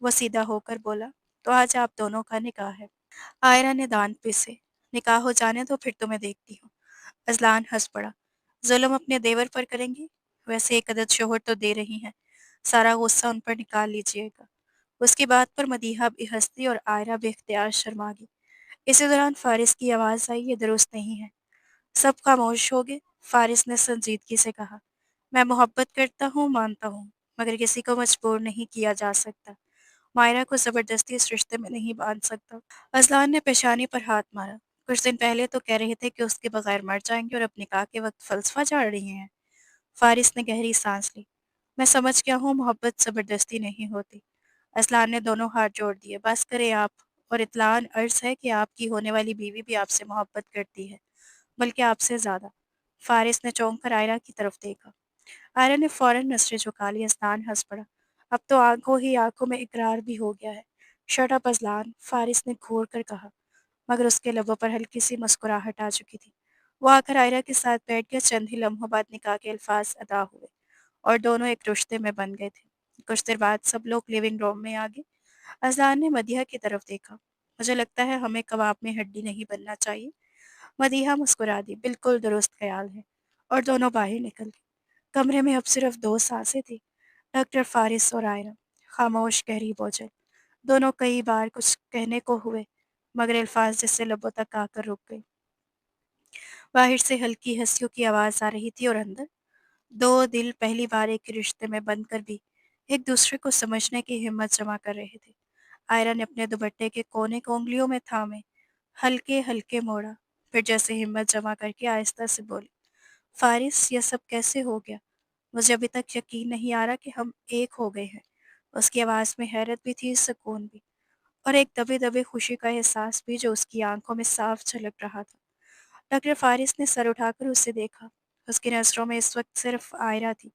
वो सीधा होकर बोला, तो आज आप दोनों का निकाह है। आयरा ने दांत पीसे। निकाह हो जाने दो, फिर तुम्हें देखती हूँ। अजलान हंस पड़ा। जुल्म अपने देवर पर करेंगी? वैसे एक अदद शोहर तो दे रही हैं, सारा गुस्सा उन पर निकाल लीजिएगा। उसकी बात पर मदीहा भी हंसती और आयरा बेख्तियार शर्मा गई। इसी दौरान फारिस की आवाज़ आई, ये दुरुस्त नहीं है। सब खामोश हो गए। फारिस ने संजीदगी से कहा, मैं मोहब्बत करता हूँ, मानता हूँ, मगर किसी को मजबूर नहीं किया जा सकता। मायरा को जबरदस्ती इस रिश्ते में नहीं बांध सकता। अजलान ने पेशानी पर हाथ मारा। कुछ दिन पहले तो कह रहे थे कि उसके बगैर मर जाएंगे और अब निकाह के वक्त फलसफा झाड़ रही हैं। फारिस ने गहरी सांस ली। मैं समझ गया हूँ, मोहब्बत जबरदस्ती नहीं होती। अजलान ने दोनों हाथ जोड़ दिए। बस करें आप, और इत्लान अर्ज है कि आपकी होने वाली बीवी भी आपसे मोहब्बत करती है, बल्कि आपसे ज्यादा। फारिस ने चौंक कर आयरा की तरफ देखा। आयरा ने फौरन नजरें झुका ली। अजलान हंस पड़ा। अब तो आंखों ही आंखों में इकरार भी हो गया है। शट अप अजलान, फारिस ने घूर कर कहा, मगर उसके लबों पर हल्की सी मुस्कुराहट आ चुकी थी। वो आकर आयरा के साथ बैठ गया। चंद ही लम्हों बाद निकाह के अल्फाज अदा हुए और दोनों एक रिश्ते में बन गए थे। कुछ देर बाद सब लोग लिविंग रूम में आ गए। अजलान ने मदीहा की तरफ देखा। मुझे लगता है हमें कबाब में हड्डी नहीं बनना चाहिए। मदीहा मुस्कुरा दी। बिल्कुल दुरुस्त ख्याल है। और दोनों बाहर निकल गए। कमरे में अब सिर्फ दो सांसें थी, डॉक्टर फारिस और आयरा। खामोश, गहरी, बोझल। दोनों कई बार कुछ कहने को हुए, मगर अल्फाज जिससे लबों तक आकर रुक गए। बाहर से हल्की हंसियों की आवाज आ रही थी और अंदर दो दिल पहली बार एक रिश्ते में बनकर भी एक दूसरे को समझने की हिम्मत जमा कर रहे थे। आयरा ने अपने दुपट्टे के कोने को उंगलियों में थामे हल्के हल्के मोड़ा, फिर जैसे हिम्मत जमा करके आहिस्ता से बोली, फारिस, ये सब कैसे हो गया? मुझे अभी तक यकीन नहीं आ रहा कि हम एक हो गए हैं। उसकी आवाज में हैरत भी थी, सुकून भी, और एक दबे दबे खुशी का एहसास भी जो उसकी आंखों में साफ झलक रहा था। डॉक्टर फारिस ने सर उठाकर उसे देखा। उसकी नजरों में इस वक्त सिर्फ आयरा थी,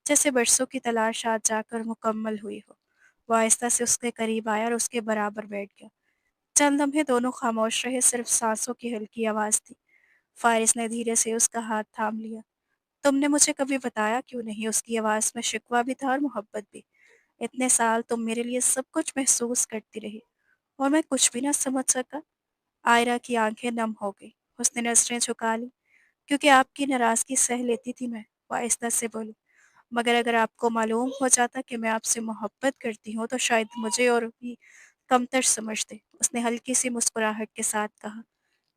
जैसे बरसों की तलाश आज जाकर मुकम्मल हुई हो। वो आहिस्ता से उसके करीब आया और उसके बराबर बैठ गया। चंद लम्हे दोनों खामोश रहे, सिर्फ सांसों की हल्की आवाज थी। फारिस ने धीरे से उसका हाथ थाम लिया। तुमने मुझे कभी बताया क्यों नहीं? उसकी आवाज में शिकवा भी था और मोहब्बत भी। इतने साल तुम मेरे लिए सब कुछ महसूस करती रही, और मैं कुछ भी ना समझ सका। आयरा की आंखें नम हो गई। उसने नजरें झुका ली। क्योंकि आपकी नाराजगी सह लेती थी मैं, वो आहिस्ता से बोली, मगर अगर आपको मालूम हो जाता कि मैं आपसे मोहब्बत करती हूँ तो शायद मुझे और भी कमतर समझते। उसने हल्की सी मुस्कुराहट के साथ कहा,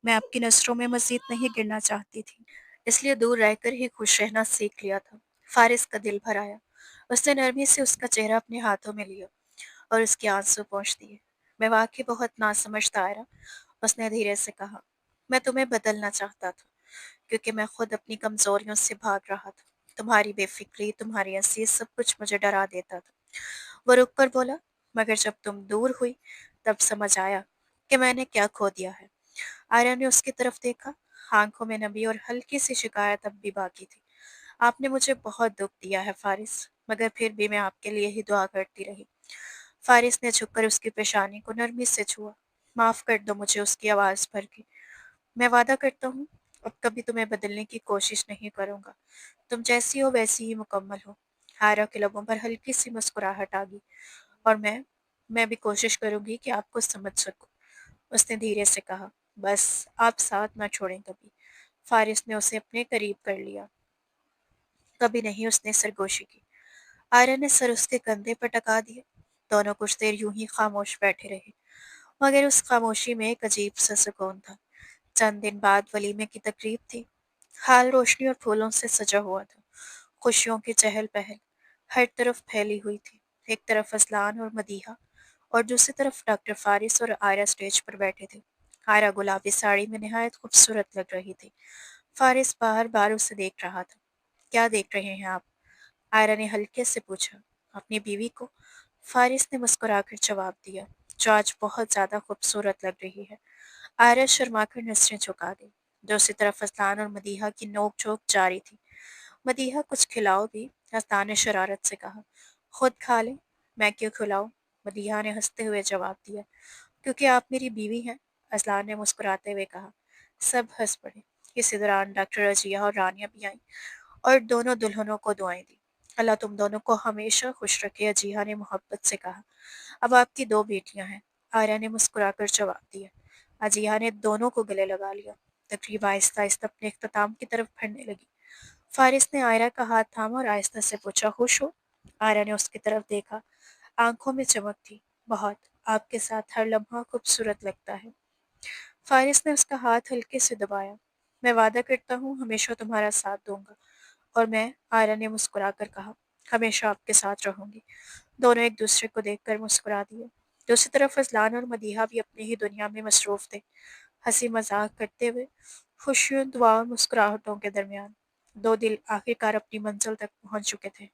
मैं आपकी नजरों में मजीद नहीं गिरना चाहती थी, इसलिए दूर रहकर ही खुश रहना सीख लिया था। फारिस का दिल भर आया। उसने नरमी से उसका चेहरा अपने हाथों में लिया और उसके आंसू पोंछ दिए। मैं वाकई बहुत नासमझ दायरा, उसने धीरे से कहा, मैं तुम्हें बदलना चाहता था, क्योंकि मैं खुद अपनी कमजोरियों से भाग रहा था। तुम्हारी बेफिक्री, तुम्हारी हंसी, सब कुछ मुझे डरा देता था। वो रुक कर बोला, मगर जब तुम दूर हुई तब समझ आया, कि मैंने क्या खो दिया है। आर्या ने उसकी तरफ देखा, आंखों में नमी और हल्की सी शिकायत अब भी बाकी थी। आपने मुझे बहुत दुख दिया है फारिस, मगर फिर भी मैं आपके लिए ही दुआ करती रही। फारिस ने झुककर उसकी पेशानी को नरमी से छुआ। माफ कर दो मुझे, उसकी आवाज भर गई। मैं वादा करता हूँ अब कभी तुम्हें बदलने की कोशिश नहीं करूंगा। तुम जैसी हो वैसी ही मुकम्मल हो। आयरा के लबों पर हल्की सी मुस्कुराहट आ गई। और मैं भी कोशिश करूंगी कि आपको समझ सकूं, उसने धीरे से कहा। बस आप साथ ना छोड़ें कभी। फारिस ने उसे अपने करीब कर लिया। कभी नहीं, उसने सरगोशी की। आर्या ने सर उसके कंधे पर टका दिया। दोनों कुछ देर यूं ही खामोश बैठे रहे, मगर उस खामोशी में एक अजीब सा सुकून था। चंद दिन बाद वलीमे की तकरीब थी। हाल रोशनी और फूलों से सजा हुआ था। खुशियों की चहल पहल हर तरफ फैली हुई थी। एक तरफ असलान और मदीहा, और दूसरी तरफ डॉक्टर फारिस और आयरा स्टेज पर बैठे थे। आयरा गुलाबी साड़ी में निहायत खूबसूरत लग रही थी। फारिस बार बार उसे देख रहा था। क्या देख रहे हैं आप? आयरा ने हल्के से पूछा। अपनी बीवी को, फारिस ने मुस्कुराकर जवाब दिया, जो आज बहुत ज्यादा खूबसूरत लग रही है। आयरा शर्माकर नजरें झुका गई। दूसरी तरफ असलान और मदीहा की नोक झोंक जारी थी। मदीहा, कुछ खिलाओ भी, असलान ने शरारत से कहा। खुद खा ले। मैं क्यों खिलाऊं? मदीहा ने हंसते हुए जवाब दिया। क्योंकि आप मेरी बीवी हैं, असलान ने मुस्कुराते हुए कहा। सब हंस पड़े। इसी दौरान डॉक्टर रजिया और रानिया भी आईं और दोनों दुल्हनों को दुआएं दी। अल्लाह तुम दोनों को हमेशा खुश रखे, अजीहा ने मोहब्बत से कहा। अब आपकी दो बेटियां हैं, आर्या ने मुस्कुराकर जवाब दिया। अजीहा ने दोनों को गले लगा लिया। तकरीब आहिस्ता आहिस्ता अपने इख्तिताम की तरफ बढ़ने लगी। फारिस ने आयरा का हाथ थामा और आहिस्ता से पूछा, खुश हो? आयरा ने उसकी तरफ देखा। आंखों में चमक थी। बहुत। आपके साथ हर लम्हा खूबसूरत लगता है। फारिस ने उसका हाथ हल्के से दबाया। मैं वादा करता हूँ हमेशा तुम्हारा साथ दूंगा। और मैं, आयरा ने मुस्कुराकर कहा, हमेशा आपके साथ रहूंगी। दोनों एक दूसरे को देखकर मुस्कुरा दिए। दूसरी तरफ फजलान और मदीहा भी अपनी ही दुनिया में मसरूफ थे, हंसी मजाक करते हुए, खुशियों, दुआ और मुस्कुराहटों के दरमियान। दो दिल आखिरकार अपनी मंजिल तक पहुंच चुके थे।